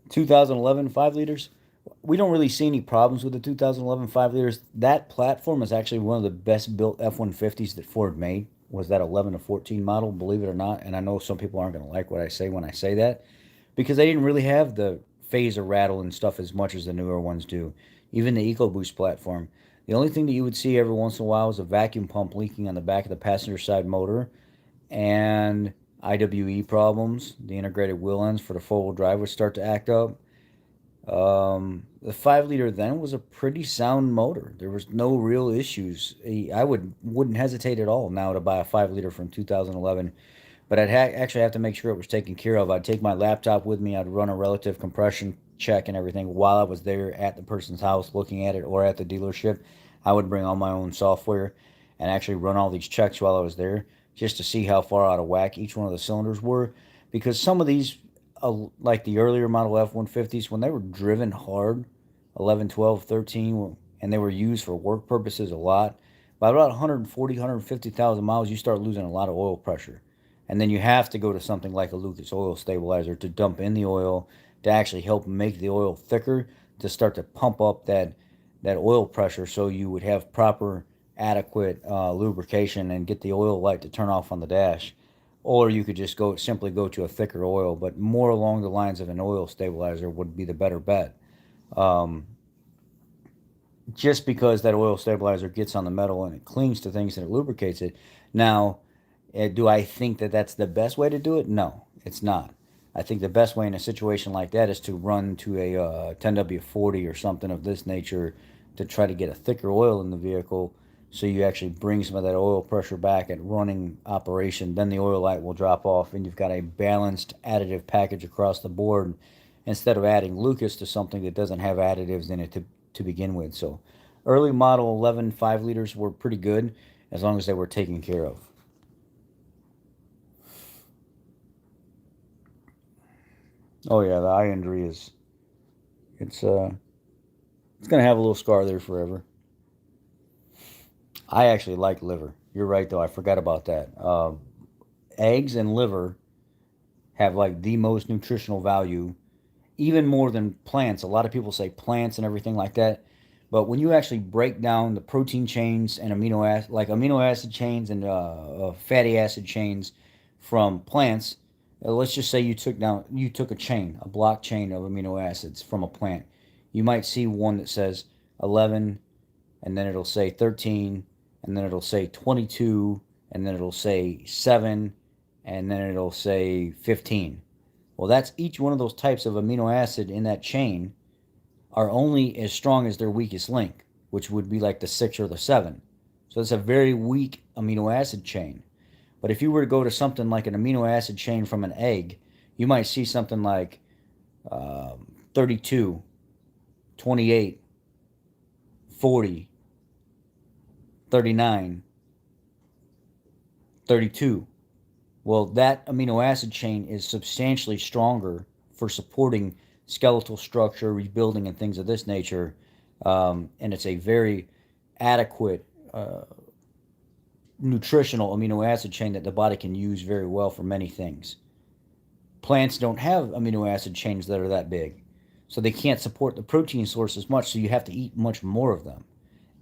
2011 5 liters. We don't really see any problems with the 2011 5 liters. That platform is actually one of the best built F-150s that Ford made. Was that 11 to 14 model, believe it or not. And I know some people aren't going to like what I say when I say that, because they didn't really have the phaser rattle and stuff as much as the newer ones do. Even the EcoBoost platform. The only thing that you would see every once in a while is a vacuum pump leaking on the back of the passenger side motor, and IWE problems. The integrated wheel ends for the four-wheel drive would start to act up. The 5 liter then was a pretty sound motor. There was no real issues. I wouldn't hesitate at all now to buy a 5 liter from 2011, but I'd actually have to make sure it was taken care of. I'd take my laptop with me. I'd run a relative compression check and everything while I was there at the person's house looking at it, or at the dealership. I would bring all my own software and actually run all these checks while I was there, just to see how far out of whack each one of the cylinders were. Because some of these, like the earlier model F-150s, when they were driven hard, 11, 12, 13, and they were used for work purposes a lot, by about 140, 150,000 miles, you start losing a lot of oil pressure. And then you have to go to something like a Lucas oil stabilizer to dump in the oil to actually help make the oil thicker, to start to pump up that oil pressure, so you would have proper, adequate lubrication and get the oil light to turn off on the dash. Or you could just simply go to a thicker oil, but more along the lines of an oil stabilizer would be the better bet. Um, just because that oil stabilizer gets on the metal and it clings to things and it lubricates it. Now, do I think that that's the best way to do it? No, it's not. I think the best way in a situation like that is to run to a 10W40 or something of this nature, to try to get a thicker oil in the vehicle, so you actually bring some of that oil pressure back at running operation. Then the oil light will drop off, and you've got a balanced additive package across the board, instead of adding Lucas to something that doesn't have additives in it to begin with. So early model 11 5 liters were pretty good, as long as they were taken care of. Oh yeah, the eye injury is, it's it's gonna have a little scar there forever. I actually like liver. You're right though. I forgot about that. Eggs and liver have like the most nutritional value, even more than plants. A lot of people say plants and everything like that, but when you actually break down the protein chains and amino acid chains and fatty acid chains from plants, let's just say you took a chain, a block chain of amino acids from a plant. You might see one that says 11, and then it'll say 13, and then it'll say 22, and then it'll say 7, and then it'll say 15. Well, that's each one of those types of amino acid in that chain are only as strong as their weakest link, which would be like the 6 or the 7. So it's a very weak amino acid chain. But if you were to go to something like an amino acid chain from an egg, you might see something like 32, 28, 40, 39, 32. Well, that amino acid chain is substantially stronger for supporting skeletal structure, rebuilding, and things of this nature. And it's a very adequate nutritional amino acid chain that the body can use very well for many things. Plants don't have amino acid chains that are that big, so they can't support the protein source as much, so you have to eat much more of them.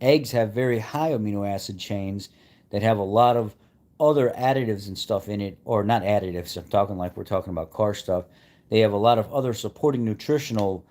Eggs have very high amino acid chains that have a lot of other additives and stuff in it, or not additives, I'm talking like we're talking about car stuff. They have a lot of other supporting nutritional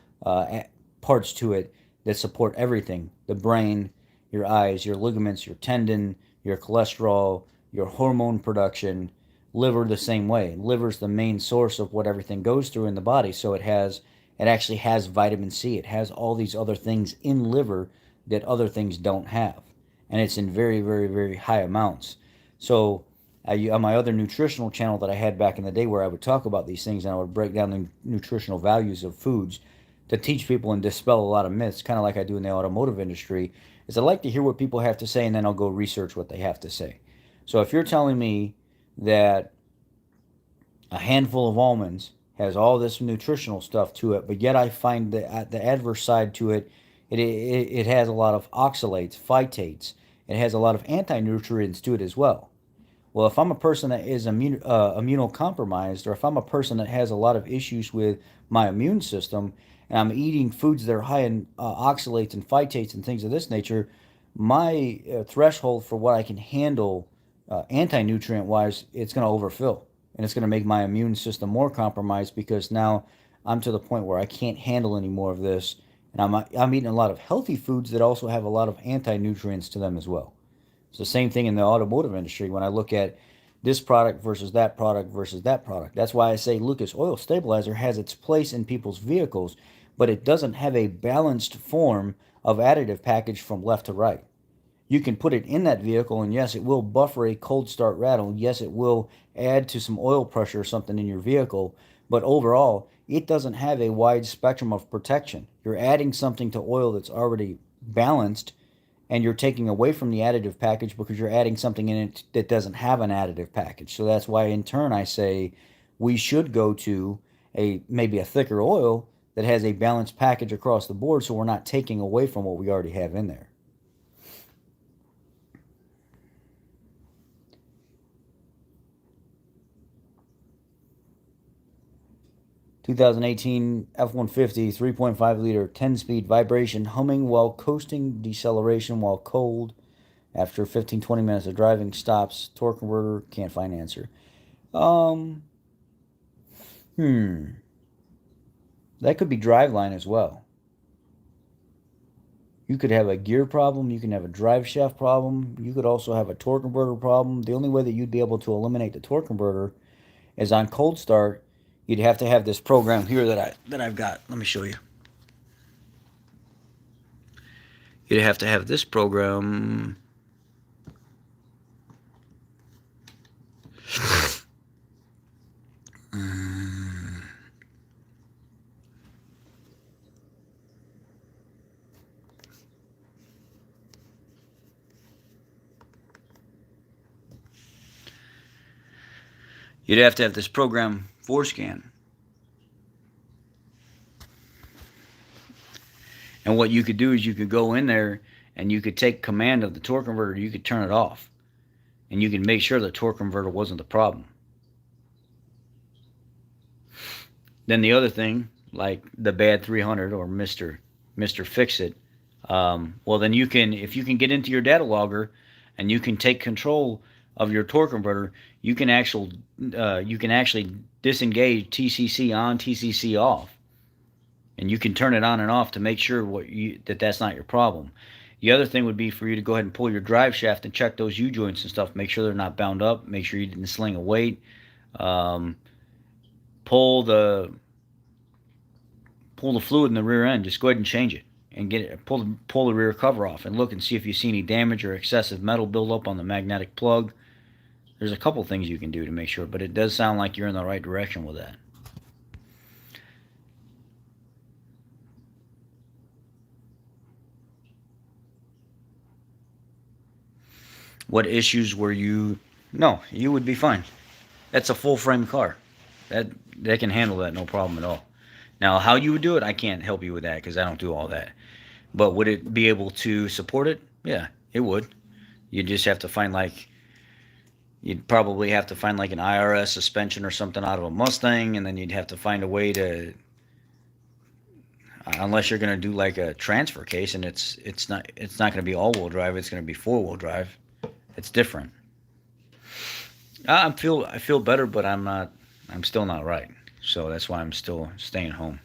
parts to it that support everything: the brain, your eyes, your ligaments, your tendon, your cholesterol, your hormone production. Liver the same way. Liver's the main source of what everything goes through in the body, so it has It actually has vitamin C. It has all these other things in liver that other things don't have. And it's in very, very, very high amounts. So on my other nutritional channel that I had back in the day where I would talk about these things and I would break down the nutritional values of foods to teach people and dispel a lot of myths, kind of like I do in the automotive industry, is I like to hear what people have to say and then I'll go research what they have to say. So if you're telling me that a handful of almonds has all this nutritional stuff to it, but yet I find the adverse side to it, it has a lot of oxalates, phytates, it has a lot of anti-nutrients to it as well. Well, if I'm a person that is immunocompromised, or if I'm a person that has a lot of issues with my immune system, and I'm eating foods that are high in oxalates and phytates and things of this nature, my threshold for what I can handle anti-nutrient wise, it's going to overfill, and it's going to make my immune system more compromised because now I'm to the point where I can't handle any more of this, and I'm eating a lot of healthy foods that also have a lot of anti-nutrients to them as well. It's the same thing in the automotive industry when I look at this product versus that product versus that product. That's why I say Lucas Oil Stabilizer has its place in people's vehicles, but it doesn't have a balanced form of additive package from left to right. You can put it in that vehicle, and yes, it will buffer a cold start rattle. Yes, it will add to some oil pressure or something in your vehicle, but overall, it doesn't have a wide spectrum of protection. You're adding something to oil that's already balanced, and you're taking away from the additive package because you're adding something in it that doesn't have an additive package. So that's why in turn I say we should go to a maybe a thicker oil that has a balanced package across the board so we're not taking away from what we already have in there. "2018 F-150 3.5 liter 10-speed vibration humming while coasting, deceleration while cold. After 15-20 minutes of driving, stops. Torque converter, can't find answer." Um, hmm. That could be driveline as well. You could have a gear problem. You can have a drive shaft problem. You could also have a torque converter problem. The only way that you'd be able to eliminate the torque converter is on cold start. You'd have to have this program here that I've got. Let me show you. You'd have to have this program. You'd have to have this program scan. And what you could do is you could go in there and you could take command of the torque converter. You could turn it off. And you can make sure the torque converter wasn't the problem. Then the other thing, like the bad 300 or Mr. Fix It, well then you can, if you can get into your data logger and you can take control of your torque converter, you can actually disengage TCC on, TCC off, and you can turn it on and off to make sure that's not your problem. The other thing would be for you to go ahead and pull your drive shaft and check those U-joints and stuff. Make sure they're not bound up. Make sure you didn't sling a weight. Pull the fluid in the rear end. Just go ahead and change it and get it. Pull the rear cover off and look and see if you see any damage or excessive metal buildup on the magnetic plug. There's a couple things you can do to make sure, but it does sound like you're in the right direction with that. What issues were you? No, you would be fine. That's a full frame car. That they can handle that, no problem at all. Now, how you would do it, I can't help you with that because I don't do all that. But would it be able to support it? Yeah, it would. You'd just have to find you'd probably have to find like an IRS suspension or something out of a Mustang, and then you'd have to find a way to, unless you're going to do like a transfer case, and it's not going to be all-wheel drive. It's going to be four-wheel drive. It's different. I feel better, but I'm still not right. So that's why I'm still staying home.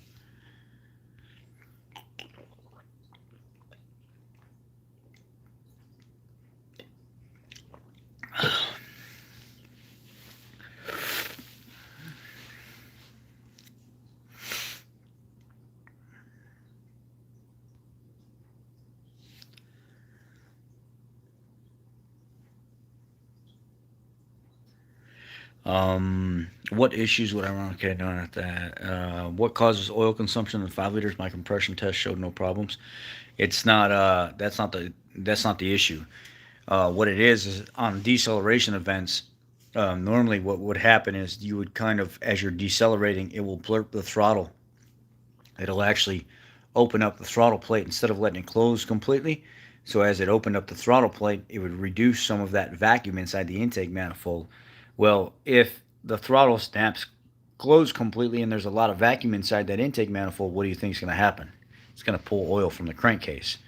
What issues would I run? Okay, no, not that. What causes oil consumption in 5 liters? My compression test showed no problems. It's not. That's not the issue. What it is on deceleration events. Normally, what would happen is you would kind of, as you're decelerating, it will blurp the throttle. It'll actually open up the throttle plate instead of letting it close completely. So as it opened up the throttle plate, it would reduce some of that vacuum inside the intake manifold. Well, if the throttle snaps closed completely and there's a lot of vacuum inside that intake manifold, what do you think is going to happen? It's going to pull oil from the crankcase.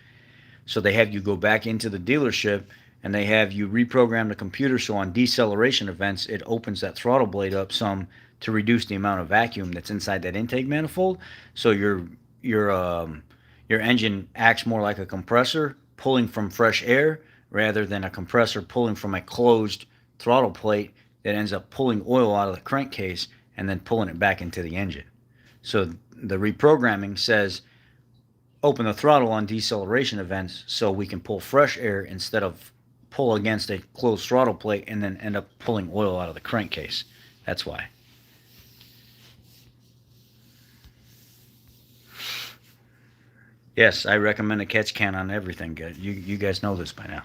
So they have you go back into the dealership and they have you reprogram the computer so on deceleration events it opens that throttle blade up some to reduce the amount of vacuum that's inside that intake manifold. So your engine acts more like a compressor pulling from fresh air rather than a compressor pulling from a closed throttle plate that ends up pulling oil out of the crankcase and then pulling it back into the engine. So the reprogramming says open the throttle on deceleration events so we can pull fresh air instead of pull against a closed throttle plate and then end up pulling oil out of the crankcase. That's why. Yes, I recommend a catch can on everything. You guys know this by now.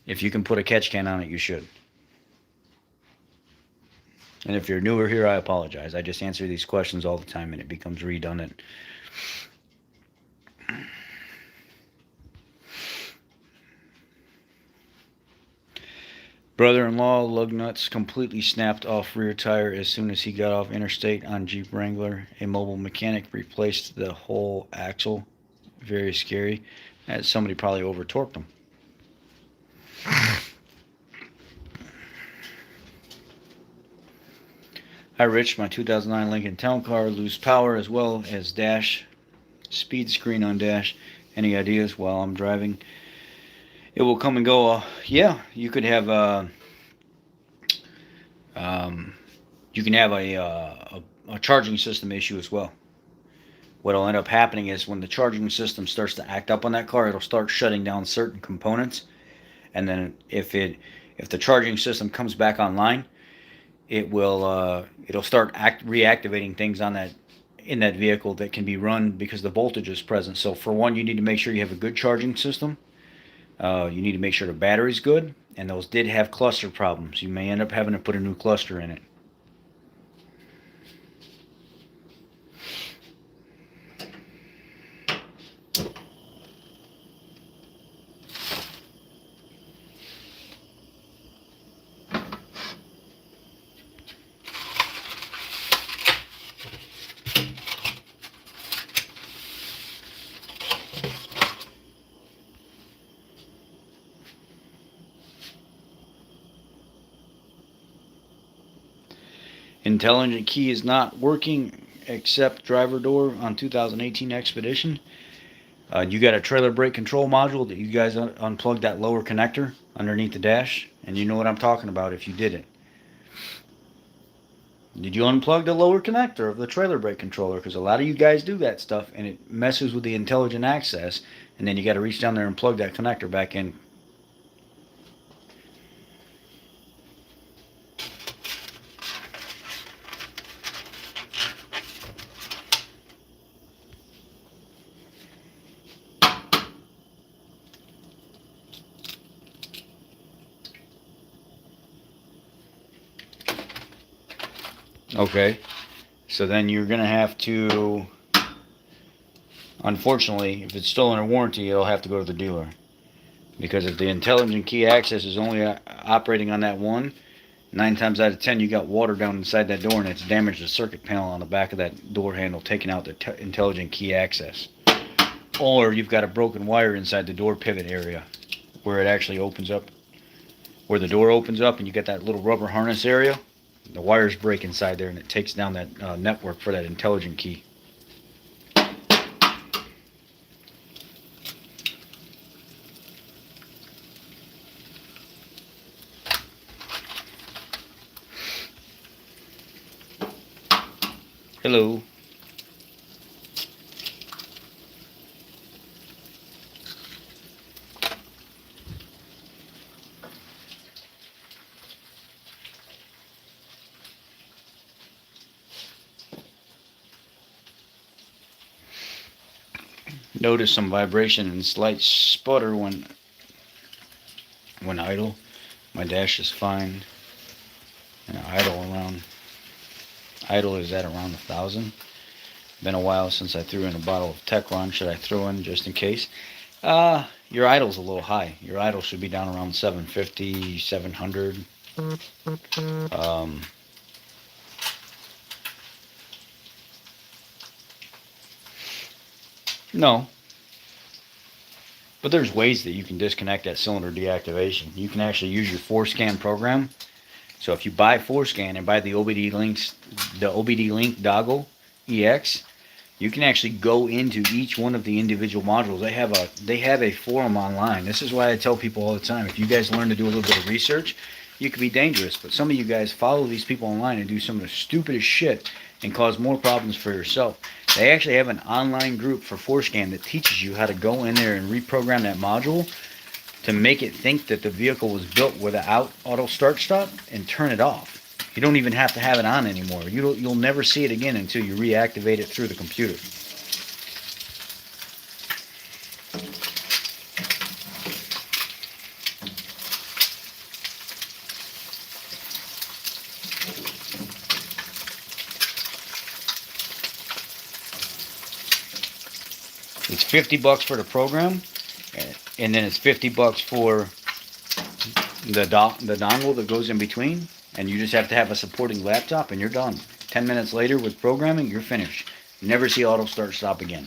If you can put a catch can on it, you should. And if you're newer here, I apologize. I just answer these questions all the time and it becomes redundant. Brother-in-law lug nuts completely snapped off rear tire as soon as he got off interstate on Jeep Wrangler. A mobile mechanic replaced the whole axle. Very scary. Somebody probably over torqued him. Hi Rich, my 2009 Lincoln Town Car lose power as well as dash, speed screen on dash. Any ideas while I'm driving? It will come and go. Yeah, you could have you can have a charging system issue as well. What'll end up happening is when the charging system starts to act up on that car, it'll start shutting down certain components, and then if the charging system comes back online, it'll start reactivating things on that in that vehicle that can be run because the voltage is present. So for one, you need to make sure you have a good charging system. You need to make sure the battery's good, and those did have cluster problems. You may end up having to put a new cluster in it. Intelligent key is not working except driver door on 2018 Expedition. You got a trailer brake control module that you guys unplugged that lower connector underneath the dash, and you know what I'm talking about if you did it. Did you unplug the lower connector of the trailer brake controller? Because a lot of you guys do that stuff and it messes with the intelligent access, and then you got to reach down there and plug that connector back in. Okay, so then you're going to have to, unfortunately, if it's still under warranty, it'll have to go to the dealer. Because if the intelligent key access is only operating on that one, 9 times out of 10 you got water down inside that door and it's damaged the circuit panel on the back of that door handle, taking out the intelligent key access. Or you've got a broken wire inside the door pivot area where it actually opens up, where the door opens up and you get that little rubber harness area. The wires break inside there and it takes down that network for that intelligent key. Hello. notice some vibration and slight sputter when idle. My dash is fine. And idle is at around 1,000. Been a while since I threw in a bottle of Techron. Should I throw in just in case? Your idle's a little high. Your idle should be down around 750, 700. No. But there's ways that you can disconnect that cylinder deactivation. You can actually use your 4Scan program. So if you buy 4Scan and buy the OBD Link Doggle EX, you can actually go into each one of the individual modules. They have a forum online. This is why I tell people all the time, if you guys learn to do a little bit of research, you could be dangerous. But some of you guys follow these people online and do some of the stupidest shit and cause more problems for yourself. They actually have an online group for 4Scan that teaches you how to go in there and reprogram that module to make it think that the vehicle was built without auto start stop and turn it off. You don't even have to have it on anymore. You'll never see it again until you reactivate it through the computer. It's $50 for the program, and then it's $50 for the dongle that goes in between, and you just have to have a supporting laptop and you're done. 10 minutes later with programming, you're finished. You never see auto start stop again.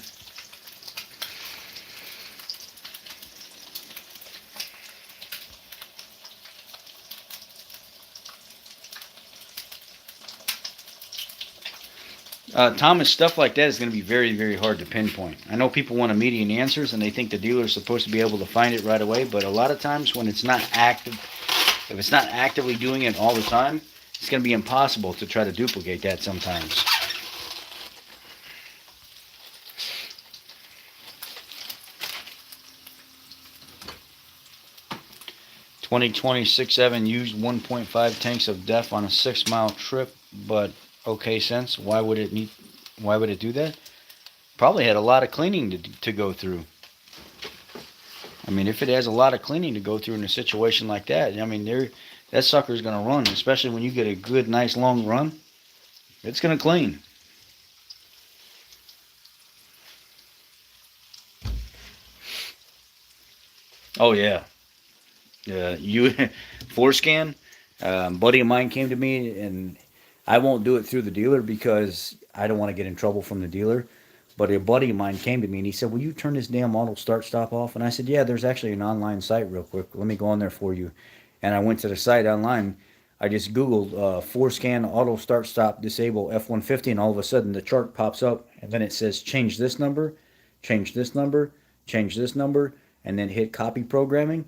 Thomas, stuff like that is going to be very, very hard to pinpoint. I know people want immediate answers and they think the dealer is supposed to be able to find it right away, but a lot of times when it's not active, if it's not actively doing it all the time, it's going to be impossible to try to duplicate that sometimes. (2020) used 1.5 tanks of DEF on a 6-mile trip, but okay sense. Why would it do that? Probably had a lot of cleaning to go through. I mean, if it has a lot of cleaning to go through in a situation like that, I mean, that sucker's going to run, especially when you get a good, nice, long run. It's going to clean. Oh, yeah. 4Scan, buddy of mine came to me, and I won't do it through the dealer because I don't want to get in trouble from the dealer. But a buddy of mine came to me and he said, "Will you turn this damn auto start stop off?" And I said, "Yeah, there's actually an online site real quick. Let me go on there for you." And I went to the site online. I just Googled 4Scan auto start stop disable F-150, and all of a sudden the chart pops up, and then it says change this number, change this number, change this number, and then hit copy programming.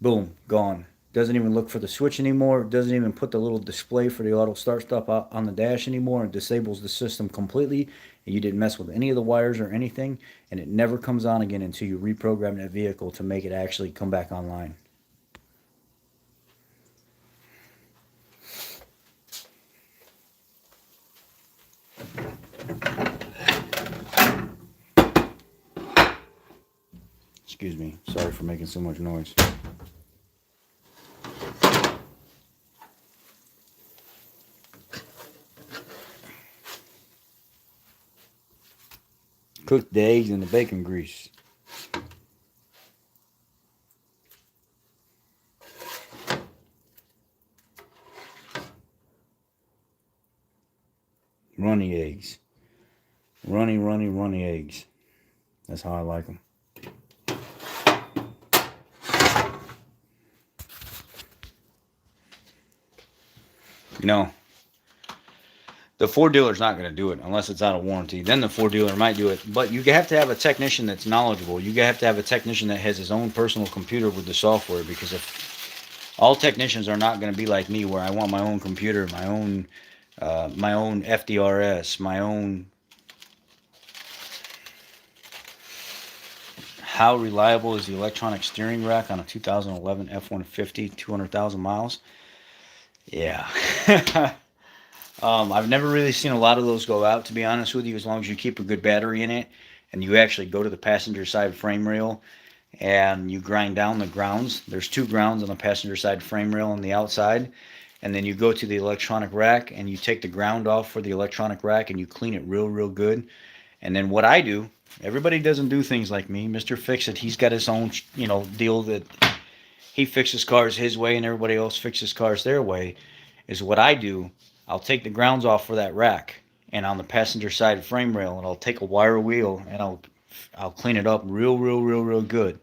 Boom, gone. Doesn't even look for the switch anymore. Doesn't even put the little display for the auto start stop on the dash anymore. It disables the system completely. And you didn't mess with any of the wires or anything. And it never comes on again until you reprogram that vehicle to make it actually come back online. Excuse me. Sorry for making so much noise. Cooked the eggs in the bacon grease. Runny eggs. Runny eggs. That's how I like them. No. The Ford dealer's not going to do it unless it's out of warranty. Then the Ford dealer might do it. But you have to have a technician that's knowledgeable. You have to have a technician that has his own personal computer with the software. Because if all technicians are not going to be like me, where I want my own computer, my own FDRS, my own. How reliable is the electronic steering rack on a 2011 F-150, 200,000 miles? Yeah. I've never really seen a lot of those go out, to be honest with you, as long as you keep a good battery in it and you actually go to the passenger side frame rail and you grind down the grounds. There's 2 grounds on the passenger side frame rail on the outside. And then you go to the electronic rack and you take the ground off for the electronic rack and you clean it real good. And then what I do, everybody doesn't do things like me. Mr. Fix-It, he's got his own, deal that he fixes cars his way and everybody else fixes cars their way. Is what I do, I'll take the grounds off for that rack and on the passenger side frame rail, and I'll take a wire wheel and I'll clean it up real good.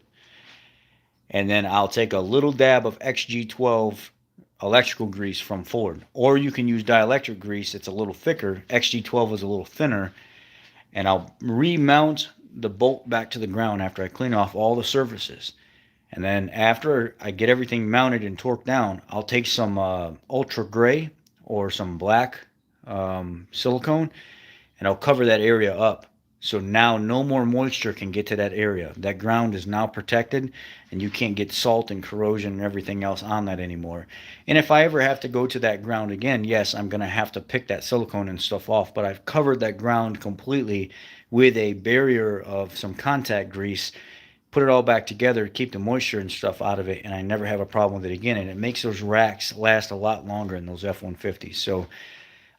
And then I'll take a little dab of XG12 electrical grease from Ford, or you can use dielectric grease. It's a little thicker. XG12 is a little thinner, and I'll remount the bolt back to the ground after I clean off all the surfaces. And then after I get everything mounted and torqued down, I'll take some ultra gray or some black silicone, and I'll cover that area up. So now no more moisture can get to that area. That ground is now protected, and you can't get salt and corrosion and everything else on that anymore. And if I ever have to go to that ground again, yes, I'm going to have to pick that silicone and stuff off, but I've covered that ground completely with a barrier of some contact grease, put it all back together, keep the moisture and stuff out of it, and I never have a problem with it again. And it makes those racks last a lot longer in those F-150s. So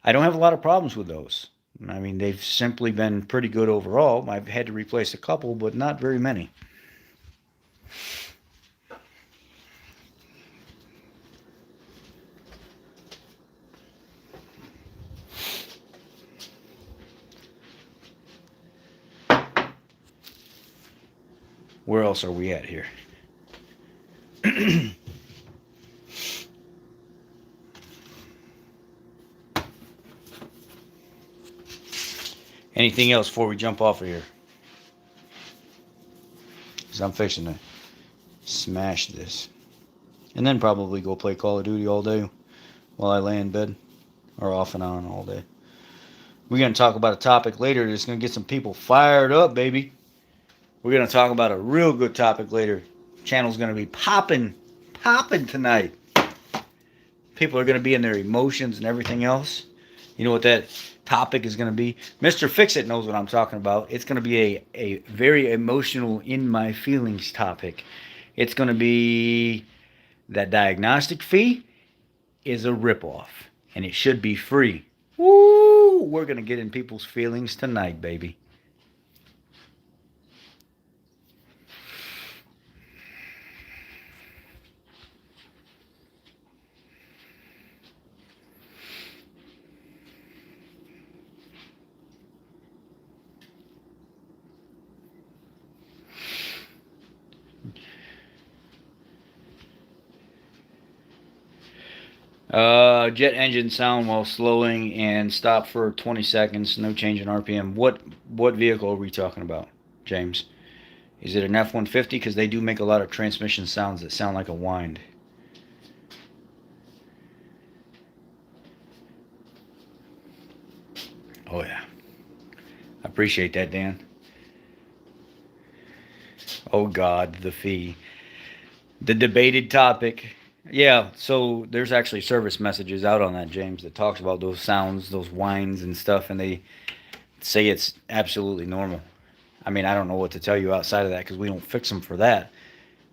I don't have a lot of problems with those. I mean, they've simply been pretty good overall. I've had to replace a couple, but not very many. Where else are we at here? Anything else before we jump off of here? Because I'm fixing to smash this. And then probably go play Call of Duty all day while I lay in bed. Or off and on all day. We're going to talk about a topic later that's going to get some people fired up, baby. We're going to talk about a real good topic later. Channel's going to be popping tonight. People are going to be in their emotions and everything else. You know what that topic is going to be? Mr. Fix-It knows what I'm talking about. It's going to be a very emotional, in my feelings topic. It's going to be that diagnostic fee is a ripoff, and it should be free. Woo! We're going to get in people's feelings tonight, baby. Jet engine sound while slowing and stop for 20 seconds. No change in RPM. What vehicle are we talking about, James? Is it an F-150? Because they do make a lot of transmission sounds that sound like a wind. Oh yeah. I appreciate that, Dan. Oh God, the fee. The debated topic. Yeah, so there's actually service messages out on that, James, that talks about those sounds, those whines and stuff, and they say it's absolutely normal. I mean, I don't know what to tell you outside of that because we don't fix them for that.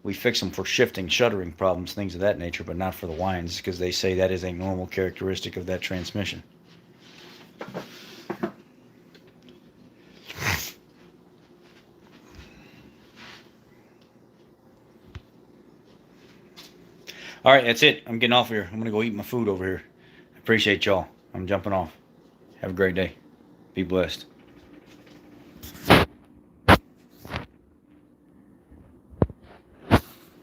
We fix them for shifting, shuttering problems, things of that nature, but not for the whines because they say that is a normal characteristic of that transmission. All right, that's it. I'm getting off here. I'm going to go eat my food over here. I appreciate y'all. I'm jumping off. Have a great day. Be blessed.